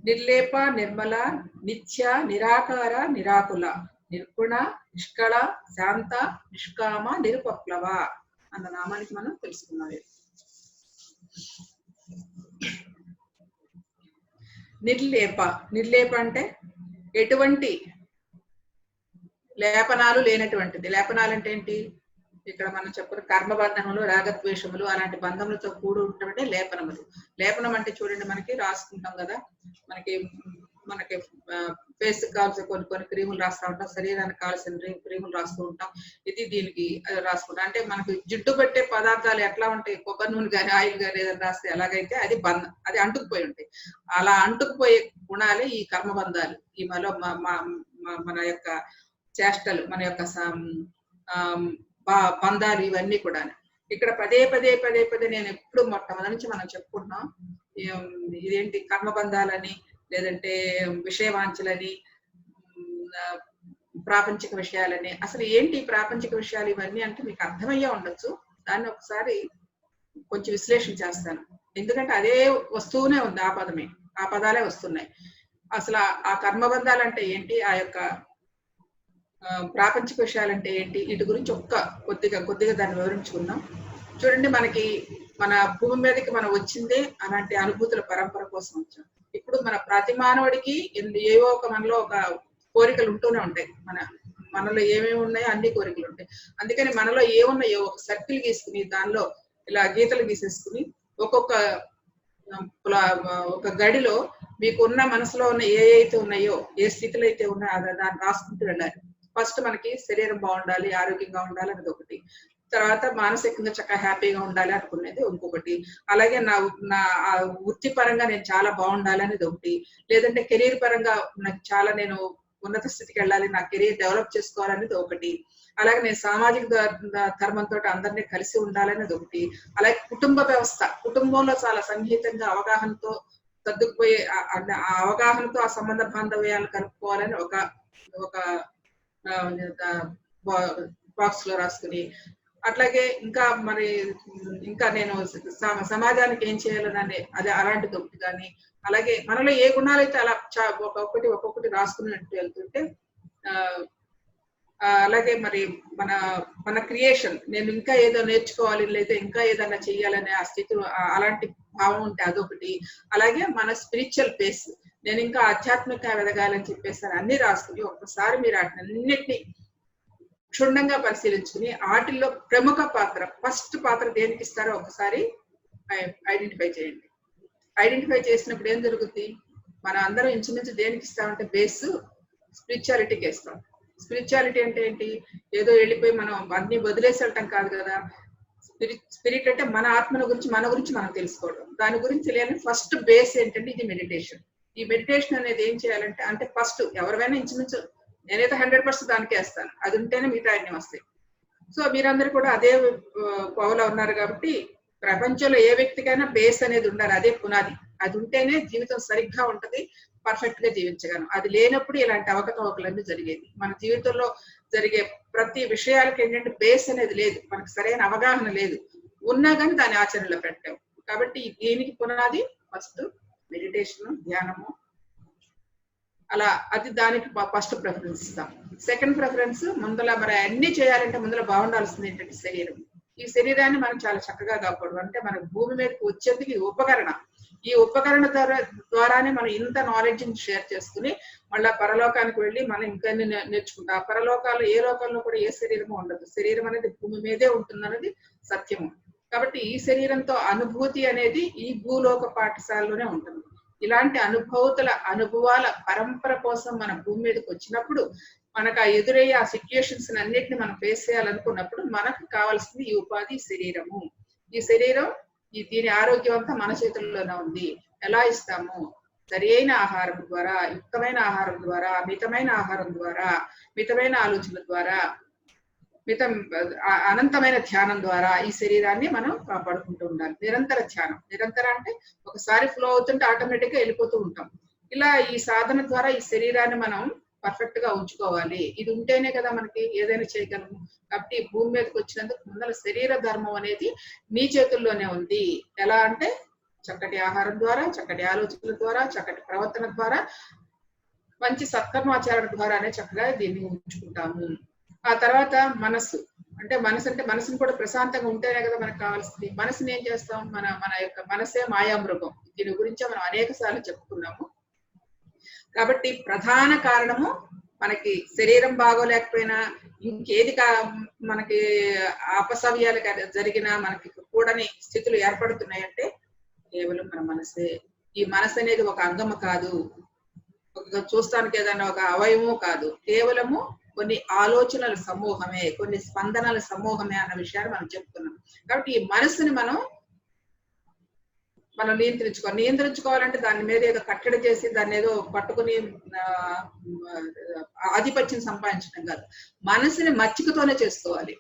నిర్లేప నిర్మల నిత్య నిరాకార నిరాకుల నిర్గుణ నిష్కళ శాంత నిష్కామ నిరుపప్లవ అన్న నామానికి మనం తెలుసుకున్నాం. నిర్లేప, నిర్లేప అంటే ఎటువంటి లేపనాలు లేనటువంటిది. లేపనాలు అంటే ఏంటి? ఇక్కడ మనం చెప్పుకున్న కర్మబంధనములు, రాగద్వేషములు అలాంటి బంధములతో కూడి ఉంటే లేపనములు. లేపనం అంటే చూడండి, మనకి రాసుకుంటాం కదా, మనకి మనకి ఫేస్ కావాల్సిన కొన్ని క్రీములు రాస్తూ ఉంటాం, శరీరానికి కావాల్సిన క్రీములు రాస్తూ ఉంటాం. ఇది దీనికి రాసుకుంటాం. అంటే మనకి జిడ్డు పెట్టే పదార్థాలు ఎట్లా ఉంటాయి, కొబ్బరి నూనె కానీ ఆయిల్ కానీ ఏదైనా రాస్తే ఎలాగైతే అది బంధం, అది అంటుకుపోయి ఉంటాయి. అలా అంటుకుపోయే గుణాలే ఈ కర్మబంధాలు. ఈ మనలో మన యొక్క చేష్టలు, మన యొక్క బంధాలు, ఇవన్నీ కూడా. ఇక్కడ పదే పదే పదే పదే నేను ఎప్పుడు మొట్టమొదటి నుంచి మనం చెప్పుకుంటున్నాం, ఇదేంటి కర్మబంధాలని, లేదంటే విషయవాంఛలని, ప్రాపంచిక విషయాలని. అసలు ఏంటి ప్రాపంచిక విషయాలు ఇవన్నీ అంటే మీకు అర్థమయ్యే ఉండొచ్చు. దాన్ని ఒకసారి కొంచెం విశ్లేషణ చేస్తాను. ఎందుకంటే అదే వస్తూనే ఉంది, ఆ పదమే, ఆ పదాలే వస్తున్నాయి. అసలు ఆ కర్మబంధాలు అంటే ఏంటి, ఆ యొక్క ప్రాపంచిక విషయాలు అంటే ఏంటి, వీటి గురించి కొద్దిగా దాన్ని వివరించుకుందాం. చూడండి, మనకి మన భూమి మీదకి మనం వచ్చిందే అలాంటి అనుభూతుల పరంపర కోసం వచ్చాం. ఇప్పుడు మన ప్రతి మానవుడికి ఏవో మనలో ఒక కోరికలు ఉంటూనే ఉంటాయి. మనలో ఏమేమి ఉన్నాయో అన్ని కోరికలు ఉంటాయి. అందుకని మనలో ఏమున్నాయో ఒక సర్కిల్ గీసుకుని దానిలో ఇలా గీతలు గీసేసుకుని ఒక్కొక్క గడిలో మీకున్న మనసులో ఉన్న అయితే ఉన్నాయో, ఏ స్థితిలో అయితే ఉన్నాయో దాన్ని రాసుకుంటూ వెళ్ళాలి. ఫస్ట్ మనకి శరీరం బాగుండాలి, ఆరోగ్యంగా ఉండాలి అనేది ఒకటి. తర్వాత మానసికంగా చక్కగా హ్యాపీగా ఉండాలి అనుకునేది ఇంకొకటి. అలాగే నా వృత్తిపరంగా నేను చాలా బాగుండాలి అనేది ఒకటి. లేదంటే కెరీర్ పరంగా నాకు చాలా నేను ఉన్నత స్థితికి వెళ్ళాలి, నా కెరీర్ డెవలప్ చేసుకోవాలనేది ఒకటి. అలాగే నేను సామాజిక ధర్మంతో అందరినీ కలిసి ఉండాలనేది ఒకటి. అలాగే కుటుంబ వ్యవస్థ, కుటుంబంలో చాలా సన్నిహితంగా అవగాహనతో సర్దుకుపోయే ఆ అవగాహనతో ఆ సంబంధ బాంధవ్యాలను కలుపుకోవాలని ఒక బాక్స్ లో రాసుకుని, అట్లాగే ఇంకా నేను సమాజానికి ఏం చేయాలని అదే అలాంటిది ఒకటి. కానీ అలాగే మనలో ఏ గుణాలు అయితే అలా ఒక్కొక్కటి రాసుకున్నట్టు వెళ్తుంటే, అలాగే మరి మన క్రియేషన్, నేను ఇంకా ఏదో నేర్చుకోవాలి, లేదా ఇంకా ఏదైనా చెయ్యాలనే ఆ స్థితిలో అలాంటి భావం ఉంటే అదొకటి. అలాగే మన స్పిరిచువల్ పేస్, నేను ఇంకా ఆధ్యాత్మిక ఎదగాలని చెప్పేసి అన్ని రాసుకుని ఒక్కసారి మీరు వాటినన్నిటినీ క్షుణ్ణంగా పరిశీలించుకుని వాటిల్లో ప్రముఖ పాత్ర, ఫస్ట్ పాత్ర దేనికి ఇస్తారో ఒకసారి ఐడెంటిఫై చేయండి. ఐడెంటిఫై చేసినప్పుడు ఏం జరుగుతుంది, మనం అందరం ఇంచుమించు దేనికి ఇస్తామంటే బేస్ స్పిరిచువాలిటీకి ఇస్తాం. స్పిరిచువాలిటీ అంటే ఏంటి, ఏదో వెళ్ళిపోయి మనం అన్ని వదిలేసి వెళ్ళటం కాదు కదా. స్పిరిట్ అంటే మన ఆత్మల గురించి మన గురించి మనం తెలుసుకోవడం. దాని గురించి తెలియాలని ఫస్ట్ బేస్ ఏంటంటే ఇది మెడిటేషన్. ఈ మెడిటేషన్ అనేది ఏం చేయాలంటే, అంటే ఫస్ట్ ఎవరివైనా ఇంచుమించు నేనైతే 100% దానికే వేస్తాను, అది ఉంటేనే మిగతా అన్ని వస్తాయి. సో మీరందరూ కూడా అదే కోవలో ఉన్నారు కాబట్టి ప్రపంచంలో ఏ వ్యక్తికైనా బేస్ అనేది ఉండాలి, అదే పునాది. అది ఉంటేనే జీవితం సరిగ్గా ఉంటది, పర్ఫెక్ట్ గా జీవించగలం. అది లేనప్పుడు ఇలాంటి అవకతవకలన్నీ జరిగేది. మన జీవితంలో జరిగే ప్రతి విషయాలకి ఏంటంటే బేస్ అనేది లేదు, మనకు సరైన అవగాహన లేదు, ఉన్నా కానీ దాని ఆచరణలో పెట్టాం. కాబట్టి దీనికి పునాది ఫస్ట్ మెడిటేషన్, ధ్యానము. అలా అది దానికి ఫస్ట్ ప్రిఫరెన్స్ ఇస్తాం. సెకండ్ ప్రిఫరెన్స్ ముందర మరి అన్ని చేయాలంటే ముందర బాగుండాల్సింది ఏంటంటే శరీరం. ఈ శరీరాన్ని మనం చాలా చక్కగా కాపాడు. అంటే మన భూమి మీదకి వచ్చేందుకు ఈ ఉపకరణ ద్వారానే మనం ఇంత నాలెడ్జ్ షేర్ చేసుకుని మళ్ళా పరలోకానికి వెళ్ళి మనం ఇంకా నేర్చుకుంటాం. ఆ పరలోకాలు ఏ లోకంలో కూడా ఏ శరీరము ఉండదు. శరీరం అనేది భూమి మీదే ఉంటుందన్నది సత్యము. కాబట్టి ఈ శరీరంతో అనుభూతి అనేది ఈ భూలోక పాఠశాలలోనే ఉంటుంది. ఇలాంటి అనుభవాల పరంపర కోసం మన భూమి మీదకి వచ్చినప్పుడు మనకు ఆ ఎదురయ్యే ఆ సిచ్యుయేషన్స్ అన్నిటిని మనం ఫేస్ చేయాలనుకున్నప్పుడు మనకు కావాల్సింది ఈ ఉపాధి శరీరము. ఈ శరీరం దీని ఆరోగ్యం అంతా మన చేతుల్లోనే ఉంది. ఎలా ఇస్తాము? సరైన ఆహారం ద్వారా, యుక్తమైన ఆహారం ద్వారా, మితమైన ఆహారం ద్వారా, మితమైన ఆలోచనల ద్వారా, అనంతమైన ధ్యానం ద్వారా ఈ శరీరాన్ని మనం కాపాడుకుంటూ ఉండాలి. నిరంతర ధ్యానం, అంటే ఒకసారి ఫ్లో అవుతుంటే ఆటోమేటిక్ గా వెళ్ళిపోతూ ఉంటాం. ఇలా ఈ సాధన ద్వారా ఈ శరీరాన్ని మనం పర్ఫెక్ట్ గా ఉంచుకోవాలి. ఇది ఉంటేనే కదా మనకి ఏదైనా చేయగలము. కాబట్టి భూమి మీదకి వచ్చినందుకు ముందర శరీర ధర్మం అనేది మీ చేతుల్లోనే ఉంది. ఎలా అంటే చక్కటి ఆహారం ద్వారా, చక్కటి ఆలోచనల ద్వారా, చక్కటి ప్రవర్తన ద్వారా, మంచి సత్కర్మాచరణ ద్వారానే చక్కగా దీన్ని ఉంచుకుంటాము. ఆ తర్వాత మనస్సు అంటే మనసుని కూడా ప్రశాంతంగా ఉంటేనే కదా మనకు కావాల్సింది. మనసుని ఏం చేస్తాం, మన యొక్క మనసే మాయామృగం. దీని గురించి మనం అనేక సార్లు చెప్పుకున్నాము. కాబట్టి ప్రధాన కారణము మనకి శరీరం బాగోలేకపోయినా, ఇంకేది మనకి అపసవ్యాలు జరిగినా, మనకి కూడని స్థితులు ఏర్పడుతున్నాయంటే కేవలం మన మనసే. ఈ మనసు అనేది ఒక అంగము కాదు, ఒక చూస్తానికి ఏదైనా ఒక అవయవము కాదు, కేవలము కొన్ని ఆలోచనల సమూహమే, కొన్ని స్పందనల సమూహమే అన్న విషయాన్ని మనం చెప్తున్నాం. కాబట్టి ఈ మనసుని మనం నియంత్రించుకోవాలంటే దాని మీద ఏదో కట్టడి చేసి దాన్ని ఏదో పట్టుకుని ఆధిపత్యం సంపాదించడం కాదు. మనసుని మచ్చికతోనే చేసుకోవాలి.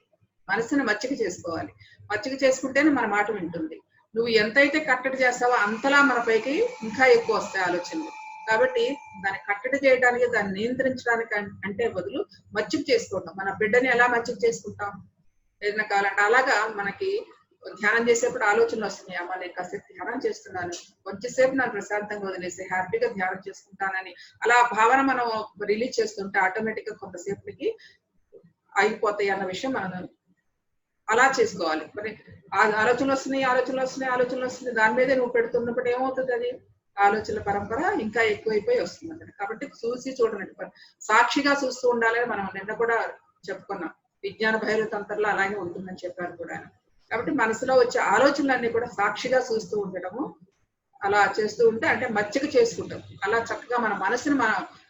మనసుని మచ్చిక చేసుకోవాలి. మచ్చిక చేసుకుంటేనే మన మాట వింటుంది. నువ్వు ఎంతైతే కట్టడి చేస్తావో అంతలా మన పైకి ఇంకా ఎక్కువ వస్తాయి ఆలోచనలు. కాబట్టి దాన్ని కట్టడి చేయడానికి, దాన్ని నియంత్రించడానికి అంటే బదులు మచ్చిక చేసుకోవటం. మన బిడ్డని ఎలా మచ్చిక చేసుకుంటాం ఏదైనా కావాలంటే, అలాగా మనకి ధ్యానం చేసేప్పుడు ఆలోచనలు వస్తున్నాయి. అమ్మ నేను కాసేపు ధ్యానం చేస్తున్నాను, కొంచెంసేపు నాకు ప్రశాంతంగా వదిలేసి హ్యాపీగా ధ్యానం చేసుకుంటానని అలా భావన మనం రిలీజ్ చేస్తుంటే ఆటోమేటిక్ గా కొంతసేపటికి అయిపోతాయి అన్న విషయం మనం అలా చేసుకోవాలి. మరి ఆలోచనలు వస్తున్నాయి దాని మీదే నువ్వు పెడుతున్నప్పుడు ఏమవుతుంది, అది ఆలోచనల పరంపర ఇంకా ఎక్కువైపోయి వస్తుంది అన్నమాట. కాబట్టి చూసి చూడనట్టు సాక్షిగా చూస్తూ ఉండాలని మనం నిన్న కూడా చెప్పుకున్నాం. విజ్ఞాన భైరవ తంత్రంలో అలాగే ఉంటుందని చెప్పారు కూడా. కాబట్టి మనసులో వచ్చే ఆలోచనలన్నీ కూడా సాక్షిగా చూస్తూ ఉండటము, అలా చేస్తూ ఉంటే అంటే మచ్చిక చేసుకుంటాం. అలా చక్కగా మన మనసుని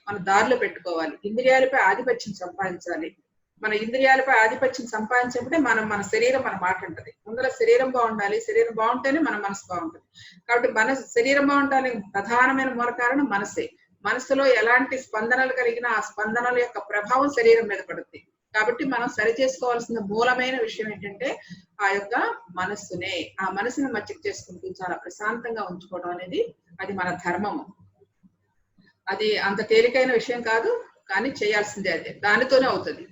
మన దారిలో పెట్టుకోవాలి. ఇంద్రియాలపై ఆధిపత్యం సంపాదించాలి. మన ఇంద్రియాలపై ఆధిపత్యం సంపాదించినప్పుడే మన శరీరం మన మాట ఉంటుంది. ముందర శరీరం బాగుండాలి. శరీరం బాగుంటేనే మన మనసు బాగుంటుంది. కాబట్టి శరీరం బాగుండాలి, ప్రధానమైన మూల కారణం మనసే. మనసులో ఎలాంటి స్పందనలు కలిగినా ఆ స్పందనల యొక్క ప్రభావం శరీరం మీద పడుతుంది. కాబట్టి మనం సరి చేసుకోవాల్సిన మూలమైన విషయం ఏంటంటే ఆ యొక్క మనస్సునే. ఆ మనసుని మచ్చిక చేసుకుంటూ చాలా ప్రశాంతంగా ఉంచుకోవడం అనేది అది మన ధర్మము. అది అంత తేలికైన విషయం కాదు, కానీ చేయాల్సిందే. అదే దానితోనే అవుతుంది.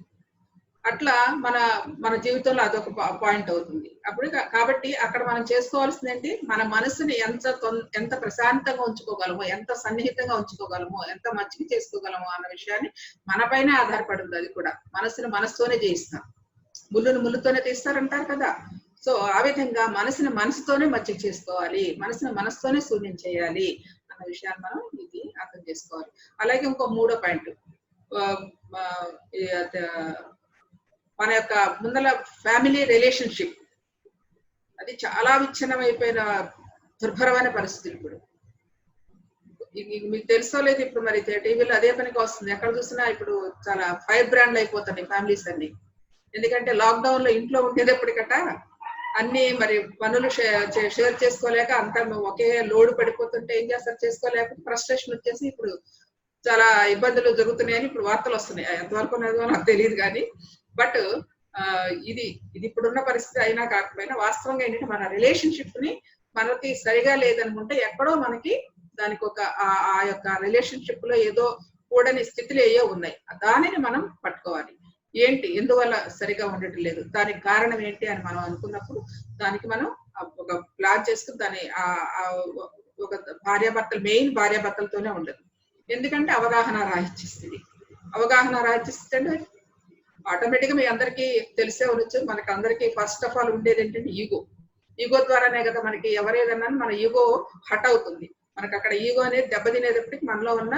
అట్లా మన జీవితంలో అదొక పాయింట్ అవుతుంది. అప్పుడు కాబట్టి అక్కడ మనం చేసుకోవాల్సింది ఏంటి, మన మనసుని ఎంత ప్రశాంతంగా ఉంచుకోగలమో, ఎంత సన్నిహితంగా ఉంచుకోగలమో, ఎంత మచ్చిక చేసుకోగలమో అన్న విషయాన్ని మనపైనే ఆధారపడి ఉంది. అది కూడా మనసుని మనసుతోనే చేయిస్తాం. ముళ్ళుని ముళ్ళుతోనే తీస్తారంటారు కదా. సో ఆ విధంగా మనసుని మనసుతోనే మచ్చిక చేసుకోవాలి, మనసుని మనసుతోనే శూన్యం చేయాలి అన్న విషయాన్ని మనం ఇది అర్థం చేసుకోవాలి. అలాగే ఇంకో మూడో పాయింట్, మన యొక్క ముందల ఫ్యామిలీ రిలేషన్షిప్ అది చాలా విచ్ఛిన్నమైపోయిన దుర్భరమైన పరిస్థితులు. ఇప్పుడు మీకు తెలుసో లేదు, ఇప్పుడు మరి టీవీలో అదే పనికి వస్తుంది. ఎక్కడ చూసినా ఇప్పుడు చాలా ఫైర్ బ్రాండ్లు అయిపోతున్నాయి ఫ్యామిలీస్ అన్ని. ఎందుకంటే లాక్డౌన్ లో ఇంట్లో ఉండేటప్పటికట అన్ని మరి పనులు షేర్ చేసుకోలేక అంతా ఒకే లోడ్ పడిపోతుంటే ఏం చేస్తారు, చేసుకోలేక ఫ్రస్ట్రేషన్ వచ్చేసి ఇప్పుడు చాలా ఇబ్బందులు జరుగుతున్నాయని ఇప్పుడు వార్తలు వస్తున్నాయి. ఎంతవరకు ఉన్నదో నాకు తెలియదు కానీ, బట్ ఇది ఇప్పుడున్న పరిస్థితి అయినా కాకపోయినా వాస్తవంగా ఏంటంటే మన రిలేషన్షిప్ ని మనకి సరిగా లేదనుకుంటే ఎక్కడో మనకి దానికి ఒక ఆ యొక్క రిలేషన్షిప్ లో ఏదో కూడని స్థితిలో ఏయో ఉన్నాయి. దానిని మనం పట్టుకోవాలి. ఏంటి, ఎందువల్ల సరిగా ఉండటం లేదు, దానికి కారణం ఏంటి అని మనం అనుకున్నప్పుడు దానికి మనం ఒక ప్లాన్ చేసుకుని దాన్ని ఒక మెయిన్ భార్యాభర్తలతోనే ఉండదు. ఎందుకంటే అవగాహన రాహిత్యస్థితి. అవగాహన రాహిత్యస్థితి అంటే ఆటోమేటిక్ గా మీ అందరికీ తెలిసే ఉండొచ్చు. మనకి అందరికీ ఫస్ట్ ఆఫ్ ఆల్ ఉండేది ఏంటంటే ఈగో ద్వారానే కదా మనకి ఎవరేదన్నా మన ఈగో హట్ అవుతుంది. మనకి అక్కడ ఈగో అనేది దెబ్బతినేటప్పటికి మనలో ఉన్న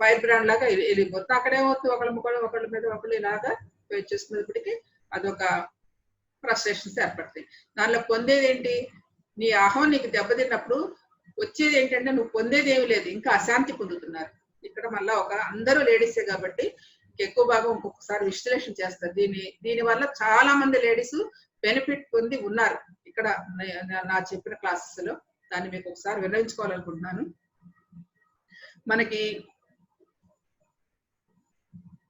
ఫైర్ బ్రాండ్ లాగా వెళ్ళిపోతుంది. అక్కడేమవుతుంది, ఒకళ్ళ మీద ఒకళ్ళు ఇలాగా వెయిట్ చేసుకునేటప్పటికి అదొక ఫ్రస్ట్రేషన్స్ ఏర్పడతాయి. దానిలో పొందేది ఏంటి, నీ అహం నీకు దెబ్బతిన్నప్పుడు వచ్చేది ఏంటంటే నువ్వు పొందేది ఏమి లేదు, ఇంకా అశాంతి పొందుతున్నారు. ఇక్కడ మళ్ళా అందరూ లేడీసే కాబట్టి ఎక్కువ భాగం ఒక్కొక్కసారి విశ్లేషణ చేస్తారు. దీని వల్ల చాలా మంది లేడీస్ బెనిఫిట్ పొంది ఉన్నారు. ఇక్కడ నా చెప్పిన క్లాసెస్ లో దాన్ని మీకు ఒకసారి వివరించుకోవాలనుకుంటున్నాను. మనకి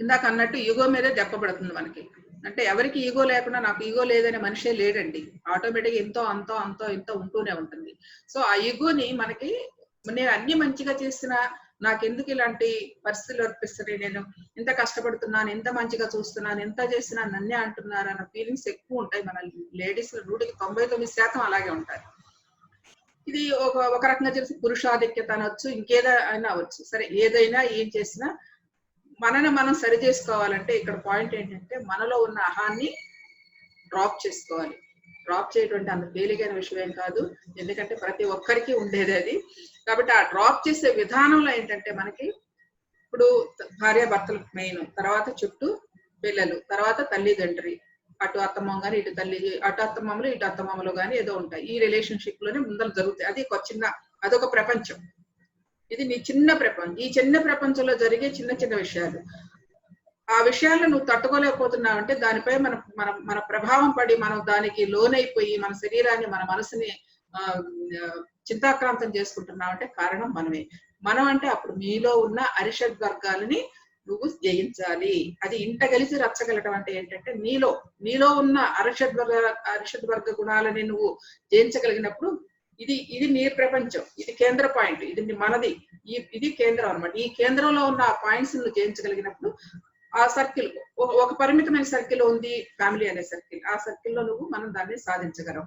ఇందాక అన్నట్టు ఈగో మీదే దెబ్బపడుతుంది మనకి. అంటే ఎవరికి ఈగో లేకుండా నాకు ఈగో లేదనే మనిషే లేడండి. ఆటోమేటిక్ ఎంతో ఉంటూనే ఉంటుంది. సో ఆ ఈగోని మనకి నేను అన్ని మంచిగా చేసిన నాకెందుకు ఇలాంటి పరిస్థితులు అనిపిస్తున్నాయి, నేను ఎంత కష్టపడుతున్నాను, ఎంత మంచిగా చూస్తున్నాను, ఎంత చేసినా నన్నే అంటున్నారు అన్న ఫీలింగ్స్ ఎక్కువ ఉంటాయి మన లేడీస్. 100కి 99% అలాగే ఉంటాయి. ఇది ఒక రకంగా చేసి పురుషాధిక్యత అనొచ్చు, ఇంకేదైనా అవ్వచ్చు. సరే ఏదైనా ఏం చేసినా మనని మనం సరి చేసుకోవాలంటే ఇక్కడ పాయింట్ ఏంటంటే మనలో ఉన్న అహాన్ని డ్రాప్ చేసుకోవాలి. డ్రాప్ చేయడం అంత తేలికైన విషయం ఏం కాదు, ఎందుకంటే ప్రతి ఒక్కరికి ఉండేది అది. కాబట్టి ఆ డ్రాప్ చేసే విధానంలో ఏంటంటే మనకి ఇప్పుడు భార్య భర్తలు మెయిన్, తర్వాత చుట్టూ పిల్లలు, తర్వాత తల్లిదండ్రి, అటు అత్తమ్మ గాని ఇటు తల్లి, అటు అత్తమ్మలు ఇటు అత్తమ్మలు గాని ఏదో ఉంటాయి. ఈ రిలేషన్షిప్ లోనే ముందర జరుగుతాయి. అది ఒక చిన్న, అదొక ప్రపంచం. ఇది నీ చిన్న ప్రపంచం. ఈ చిన్న ప్రపంచంలో జరిగే చిన్న చిన్న విషయాలు, ఆ విషయాలను నువ్వు తట్టుకోలేకపోతున్నావు అంటే దానిపై మన మన మన ప్రభావం పడి మనం దానికి లోనైపోయి మన శరీరాన్ని మన మనసుని చింతాక్రాంతం చేసుకుంటున్నావు అంటే కారణం మనమే. మనం అంటే అప్పుడు మీలో ఉన్న అరిషడ్ వర్గాలని నువ్వు జయించాలి. అది ఇంట కలిసి రచ్చగలటం అంటే ఏంటంటే నీలో ఉన్న అరిషడ్ వర్గ గుణాలని నువ్వు జయించగలిగినప్పుడు ఇది నీ ప్రపంచం, ఇది కేంద్ర పాయింట్, ఇది మనది, ఇది కేంద్రం అనమాట. ఈ కేంద్రంలో ఉన్న ఆ పాయింట్స్ నువ్వు జయించగలిగినప్పుడు ఆ సర్కిల్ ఒక పరిమితమైన సర్కిల్ ఉంది, ఫ్యామిలీ అనే సర్కిల్, ఆ సర్కిల్లో మనం దాన్ని సాధించగలం.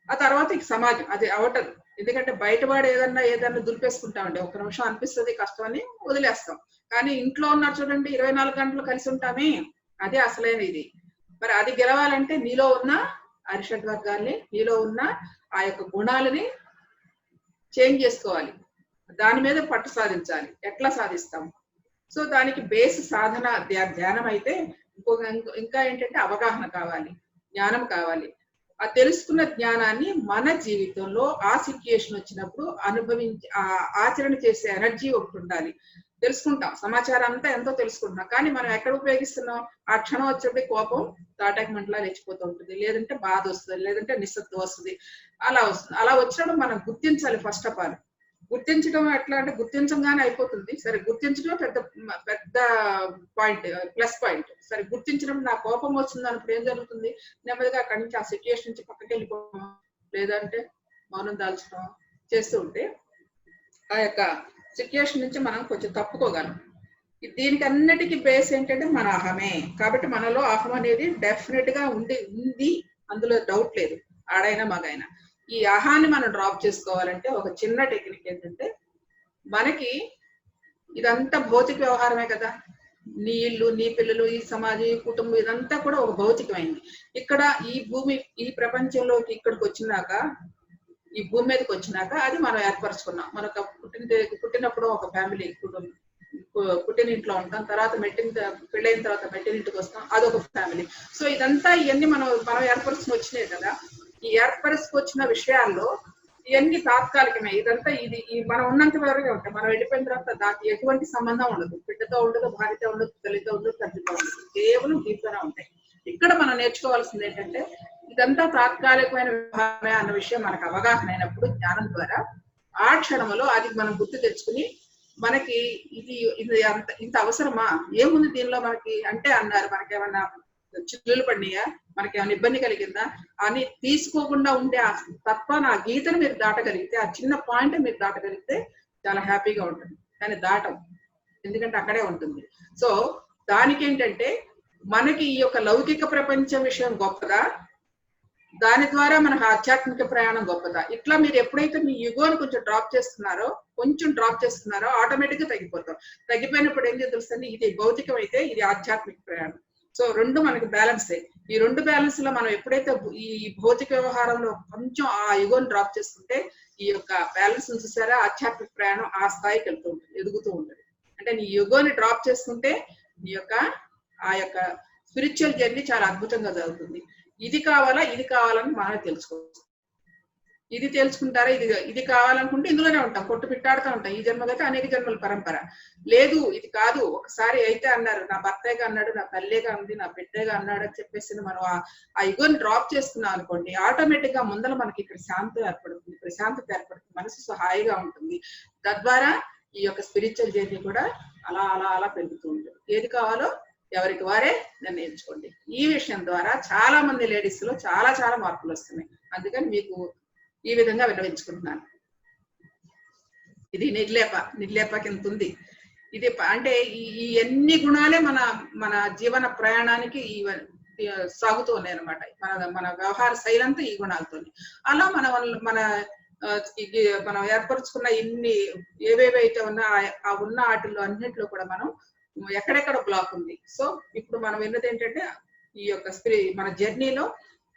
ఆ తర్వాత ఈ సమాజం అది అవటదు, ఎందుకంటే బయటవాడు ఏదన్నా దులిపేసుకుంటామండి. ఒక నిమిషం అనిపిస్తుంది కష్టం అని వదిలేస్తాం. కానీ ఇంట్లో ఉన్నారు చూడండి, 24 గంటలు కలిసి ఉంటామే, అదే అసలైన ఇది. మరి అది గెలవాలంటే నీలో ఉన్న అరిషడ్ వర్గాల్ని, నీలో ఉన్న ఆ యొక్క గుణాలని చేంజ్ చేసుకోవాలి, దాని మీద పట్టు సాధించాలి. ఎట్లా సాధిస్తాం? సో దానికి బేస్ సాధన ధ్యానం అయితే, ఇంకా ఏంటంటే అవగాహన కావాలి, జ్ఞానం కావాలి. ఆ తెలుసుకున్న జ్ఞానాన్ని మన జీవితంలో ఆ సిచ్యుయేషన్ వచ్చినప్పుడు ఆచరణ చేసే ఎనర్జీ ఒకటి ఉండాలి. తెలుసుకుంటాం, సమాచారం అంతా ఎంతో తెలుసుకుంటున్నాం, కానీ మనం ఎక్కడ ఉపయోగిస్తున్నాం? ఆ క్షణం వచ్చేది కోపం తాటాకి మంటలా లేచిపోతూ ఉంటుంది, లేదంటే బాధ వస్తుంది, లేదంటే నిస్సత్వం వస్తుంది, అలా వస్తుంది. అలా వచ్చినప్పుడు మనం గుర్తించాలి. ఫస్ట్ ఆఫ్ ఆల్ గుర్తించడం ఎట్లా అంటే గుర్తించగానే అయిపోతుంది. సరే గుర్తించడం పెద్ద పాయింట్, ప్లస్ పాయింట్. సరే గుర్తించడం, నా కోపం వస్తుంది అన్నప్పుడు ఏం జరుగుతుంది? నెమ్మదిగా అక్కడి నుంచి ఆ సిచ్యుయేషన్ నుంచి పక్కకి వెళ్ళిపోవడం, లేదంటే మౌనం దాల్చడం చేస్తూ ఉంటే ఆ యొక్క సిచ్యుయేషన్ నుంచి మనం కొంచెం తప్పుకోగలం. దీనికి అన్నిటికీ బేస్ ఏంటంటే మన అహమే. కాబట్టి మనలో అహం అనేది డెఫినెట్ గా ఉంది, అందులో డౌట్ లేదు, ఆడైనా మగైనా. ఈ అహాన్ని మనం డ్రాప్ చేసుకోవాలంటే ఒక చిన్న టెక్నిక్ ఏంటంటే, మనకి ఇదంతా భౌతిక వ్యవహారమే కదా, నీ ఇల్లు, నీ పిల్లలు, ఈ సమాజం, ఈ కుటుంబం, ఇదంతా కూడా ఒక భౌతికమైంది. ఇక్కడ ఈ భూమి, ఈ ప్రపంచంలోకి ఇక్కడికి వచ్చినాక, ఈ భూమి మీదకి వచ్చినాక అది మనం ఏర్పరచుకున్నాం. మనకు పుట్టినప్పుడు ఒక ఫ్యామిలీ కుటుంబం, పుట్టినింట్లో ఉంటాం, తర్వాత పెళ్ళైన తర్వాత మెట్టినింటికి వస్తాం, అదొక ఫ్యామిలీ. సో ఇదంతా ఇవన్నీ మనం ఏర్పరచుకుని వచ్చినాయి కదా. ఈ ఏర్పరచుకొచ్చిన విషయాల్లో ఇవన్నీ తాత్కాలికమే. ఇదంతా మనం ఉన్నంత వరకే ఉంటాయి. మనం వెళ్ళిపోయిన తర్వాత దానికి ఎటువంటి సంబంధం ఉండదు. బిడ్డతో ఉండదు, భార్యతో ఉండదు, తల్లితో ఉండదు, తండ్రితో ఉండదు, కేవలం దీంతోనే ఉంటాయి. ఇక్కడ మనం నేర్చుకోవాల్సింది ఏంటంటే, ఇదంతా తాత్కాలికమైన వ్యవహారమే అన్న విషయం మనకు అవగాహన అయినప్పుడు జ్ఞానం ద్వారా ఆ క్షణంలో అది మనం గుర్తు తెచ్చుకుని, మనకి ఇంత అవసరమా, ఏముంది దీనిలో మనకి అంటే అన్నారు, మనకేమన్నా చిల్లులు పడినాయా, మనకేమైనా ఇబ్బంది కలిగిందా అని తీసుకోకుండా ఉండే ఆ తత్వాన్ని, ఆ గీతను మీరు దాటగలిగితే, ఆ చిన్న పాయింట్ మీరు దాటగలిగితే చాలా హ్యాపీగా ఉంటుంది. కానీ దాటం, ఎందుకంటే అక్కడే ఉంటుంది. సో దానికి ఏంటంటే, మనకి ఈ యొక్క లౌకిక ప్రపంచ విషయం గొప్పదా, దాని ద్వారా మనకు ఆధ్యాత్మిక ప్రయాణం గొప్పదా? ఇట్లా మీరు ఎప్పుడైతే మీ యుగోని కొంచెం డ్రాప్ చేస్తున్నారో ఆటోమేటిక్ గా తగ్గిపోయినప్పుడు ఏం తెలుస్తుంది? ఇది భౌతికం అయితే ఇది ఆధ్యాత్మిక ప్రయాణం. సో రెండు మనకి బ్యాలెన్స్ అయ్యి, ఈ రెండు బ్యాలెన్స్ లో మనం ఎప్పుడైతే ఈ భౌతిక వ్యవహారంలో కొంచెం ఆ యుగోని డ్రాప్ చేస్తుంటే, ఈ యొక్క బ్యాలెన్స్ చూసారా, ఆధ్యాత్మిక ప్రయాణం ఆ స్థాయికి వెళ్తూ ఉంటుంది, ఎదుగుతూ ఉంటుంది. అంటే నీ యుగోని డ్రాప్ చేసుకుంటే నీ యొక్క ఆ యొక్క స్పిరిచువల్ జర్నీ చాలా అద్భుతంగా జరుగుతుంది. ఇది కావాలా, ఇది కావాలని మనమే తెలుసుకోవచ్చు. ఇది తెలుసుకుంటారా, ఇది కావాలనుకుంటే ఇందులోనే ఉంటాం, కొట్టు పిట్టాడుతూ ఉంటాం. ఈ జన్మకైతే అనేక జన్మల పరంపర. లేదు ఇది కాదు, ఒకసారి అయితే అన్నారు, నా భర్తగా అన్నాడు, నా తల్లిగా ఉంది, నా బిడ్డగా అన్నాడు అని చెప్పేసి మనం ఆ ఇగోని డ్రాప్ చేసుకున్నాం అనుకోండి, ఆటోమేటిక్ గా ముందర మనకి ఇక్కడ శాంతి ఏర్పడుతుంది, ప్రశాంతత ఏర్పడుతుంది, మనసు హాయిగా ఉంటుంది. తద్వారా ఈ యొక్క స్పిరిచువల్ జర్నీ కూడా అలా అలా అలా పెరుగుతూ ఉంటుంది. ఏది కావాలో ఎవరికి వారే నిర్ణయించుకోండి. ఈ విషయం ద్వారా చాలా మంది లేడీస్ లో చాలా చాలా మార్పులు వస్తున్నాయి. అందుకని మీకు ఈ విధంగా విన్నవించుకుంటున్నాను. ఇది నిర్లేప కింద ఉంది. ఇది అంటే ఈ ఎన్ని గుణాలే మన జీవన ప్రయాణానికి సాగుతూ ఉన్నాయి అనమాట. మన వ్యవహార శైలి అంతా ఈ గుణాలతో. అలా మన ఇది మనం ఏర్పరచుకున్న ఇన్ని ఏవేవైతే ఉన్నా ఆ ఉన్న వాటిల్లో అన్నింటిలో కూడా మనం ఎక్కడెక్కడ బ్లాక్ ఉంది. సో ఇప్పుడు మనం విన్నది ఏంటంటే ఈ యొక్క మన జర్నీలో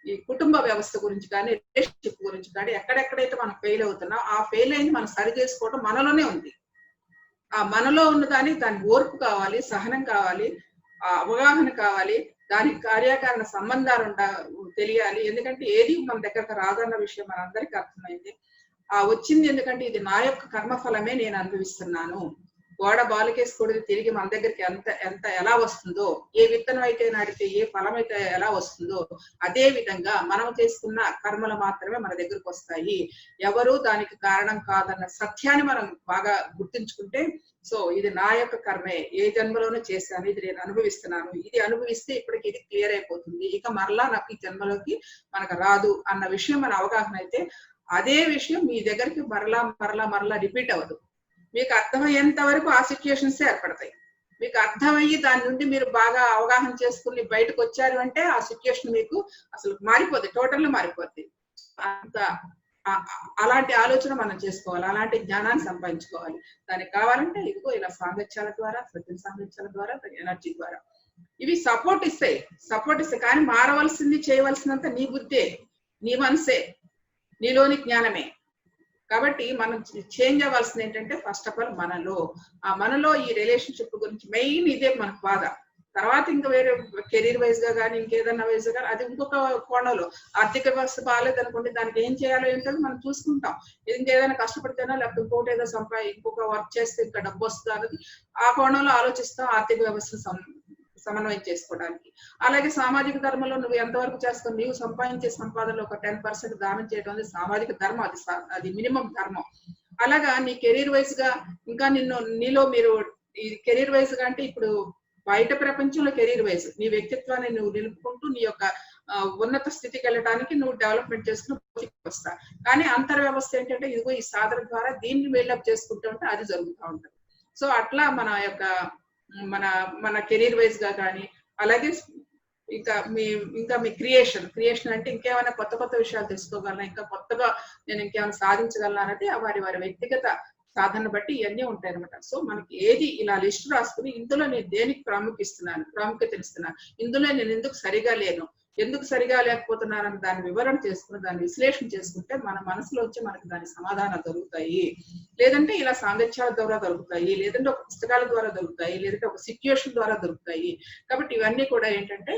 ఈ కుటుంబ వ్యవస్థ గురించి కానీ రిలేషన్షిప్ గురించి కానీ ఎక్కడెక్కడైతే మనం ఫెయిల్ అవుతున్నాం ఆ ఫెయిల్ అయింది మనం సరి చేసుకోవడం మనలోనే ఉంది. ఆ మనలో ఉన్నదాన్ని దాని ఓర్పు కావాలి, సహనం కావాలి, ఆ అవగాహన కావాలి, దానికి కార్యకారణ సంబంధాలు తెలియాలి. ఎందుకంటే ఏది మన దగ్గరకు రాదన్న విషయం మనందరికీ అర్థమైంది. వచ్చింది ఎందుకంటే ఇది నా యొక్క కర్మఫలమే నేను అనుభవిస్తున్నాను. గోడ బాలికేసుకోడిది తిరిగి మన దగ్గరికి ఎంత ఎలా వస్తుందో, ఏ విత్తనం అయితే నాటితే ఏ ఫలం అయితే ఎలా వస్తుందో అదే విధంగా మనం చేసుకున్న కర్మలు మాత్రమే మన దగ్గరకు వస్తాయి. ఎవరు దానికి కారణం కాదన్న సత్యాన్ని మనం బాగా గుర్తుంచుకుంటే, సో ఇది నా యొక్క కర్మే, ఏ జన్మలోనూ చేశాను, ఇది నేను అనుభవిస్తున్నాను, ఇది అనుభవిస్తే ఇప్పటికి ఇది క్లియర్ అయిపోతుంది, ఇక మరలా నాకు ఈ జన్మలోకి మనకు రాదు అన్న విషయం మన అవగాహన అయితే అదే విషయం మీ దగ్గరికి మరలా మరలా మరలా రిపీట్ అవ్వదు. మీకు అర్థమయ్యేంత వరకు ఆ సిచ్యుయేషన్స్ ఏర్పడతాయి. మీకు అర్థమయ్యి దాని నుండి మీరు బాగా అవగాహన చేసుకుని బయటకు వచ్చారు అంటే ఆ సిచ్యుయేషన్ మీకు అసలు మారిపోద్ది, టోటల్ మారిపోద్ది. అంత అలాంటి ఆలోచన మనం చేసుకోవాలి, అలాంటి జ్ఞానాన్ని సంపాదించుకోవాలి. దానికి కావాలంటే ఇదిగో ఇలా సాంగత్యాల ద్వారా, సత్యం సాంగత్యాల ద్వారా, ఎనర్జీ ద్వారా ఇవి సపోర్ట్ ఇస్తాయి. కానీ మారవలసింది చేయవలసినంత నీ బుద్ధే, నీ మనసే, నీలోని జ్ఞానమే. కాబట్టి మనం చేంజ్ అవ్వాల్సింది ఏంటంటే ఫస్ట్ ఆఫ్ ఆల్ మనలో ఈ రిలేషన్షిప్ గురించి మెయిన్ ఇదే మనకు బాధ. తర్వాత ఇంకా వేరే కెరీర్ వైజ్ గా కానీ ఇంకేదన్నా వైజ్ గా అది ఇంకొక కోణంలో, ఆర్థిక వ్యవస్థ బాగాలేదనుకోండి దానికి ఏం చేయాలో ఏంటో మనం చూసుకుంటాం. ఇంకేదైనా కష్టపడితేనో లేకపోతే ఇంకోటి ఏదో ఇంకొక వర్క్ చేస్తే ఇంకా డబ్బు వస్తుందా అనేది ఆ కోణంలో ఆలోచిస్తాం, ఆర్థిక వ్యవస్థ సమన్వయం చేసుకోవడానికి. అలాగే సామాజిక ధర్మంలో నువ్వు ఎంతవరకు చేస్తావు, నీవు సంపాదించే సంపాదనలో ఒక 10% దానం చేయడం అనేది సామాజిక ధర్మం, అది మినిమం ధర్మం. అలాగా నీ కెరీర్ వైజ్ గా ఇంకా నీలో మీరు ఈ కెరీర్ వైజ్ గా అంటే ఇప్పుడు బయట ప్రపంచంలో కెరీర్ వైజ్ నీ వ్యక్తిత్వాన్ని నువ్వు నిలుపుకుంటూ నీ యొక్క ఉన్నత స్థితికి వెళ్ళడానికి నువ్వు డెవలప్మెంట్ చేసుకుని వస్తా. కానీ అంతర్ వ్యవస్థ ఏంటంటే ఇదిగో ఈ సాధన ద్వారా దీన్ని బిల్డప్ చేసుకుంటూ ఉంటే అది జరుగుతూ ఉంటుంది. సో అట్లా మన కెరీర్ వైజ్ గా కానీ అలాగే ఇంకా మీ క్రియేషన్ అంటే ఇంకేమైనా కొత్త విషయాలు తెలుసుకోగలనా, ఇంకా కొత్తగా నేను ఇంకేమైనా సాధించగలనా అనేది వారి వ్యక్తిగత సాధన బట్టి ఇవన్నీ ఉంటాయి అనమాట. సో మనకి ఏది ఇలా లిస్ట్ రాసుకుని ఇందులో నేను దేనికి ప్రాముఖ్యత ఇస్తున్నాను, ఇందులో నేను ఎందుకు సరిగా లేకపోతున్నానని దాన్ని వివరణ చేసుకుని దాన్ని విశ్లేషణ చేసుకుంటే మన మనసులో వచ్చి మనకి దాని సమాధానాలు దొరుకుతాయి. లేదంటే ఇలా సాంగత్యాల ద్వారా దొరుకుతాయి, లేదంటే ఒక పుస్తకాల ద్వారా దొరుకుతాయి, లేదంటే ఒక సిచ్యుయేషన్ ద్వారా దొరుకుతాయి. కాబట్టి ఇవన్నీ కూడా ఏంటంటే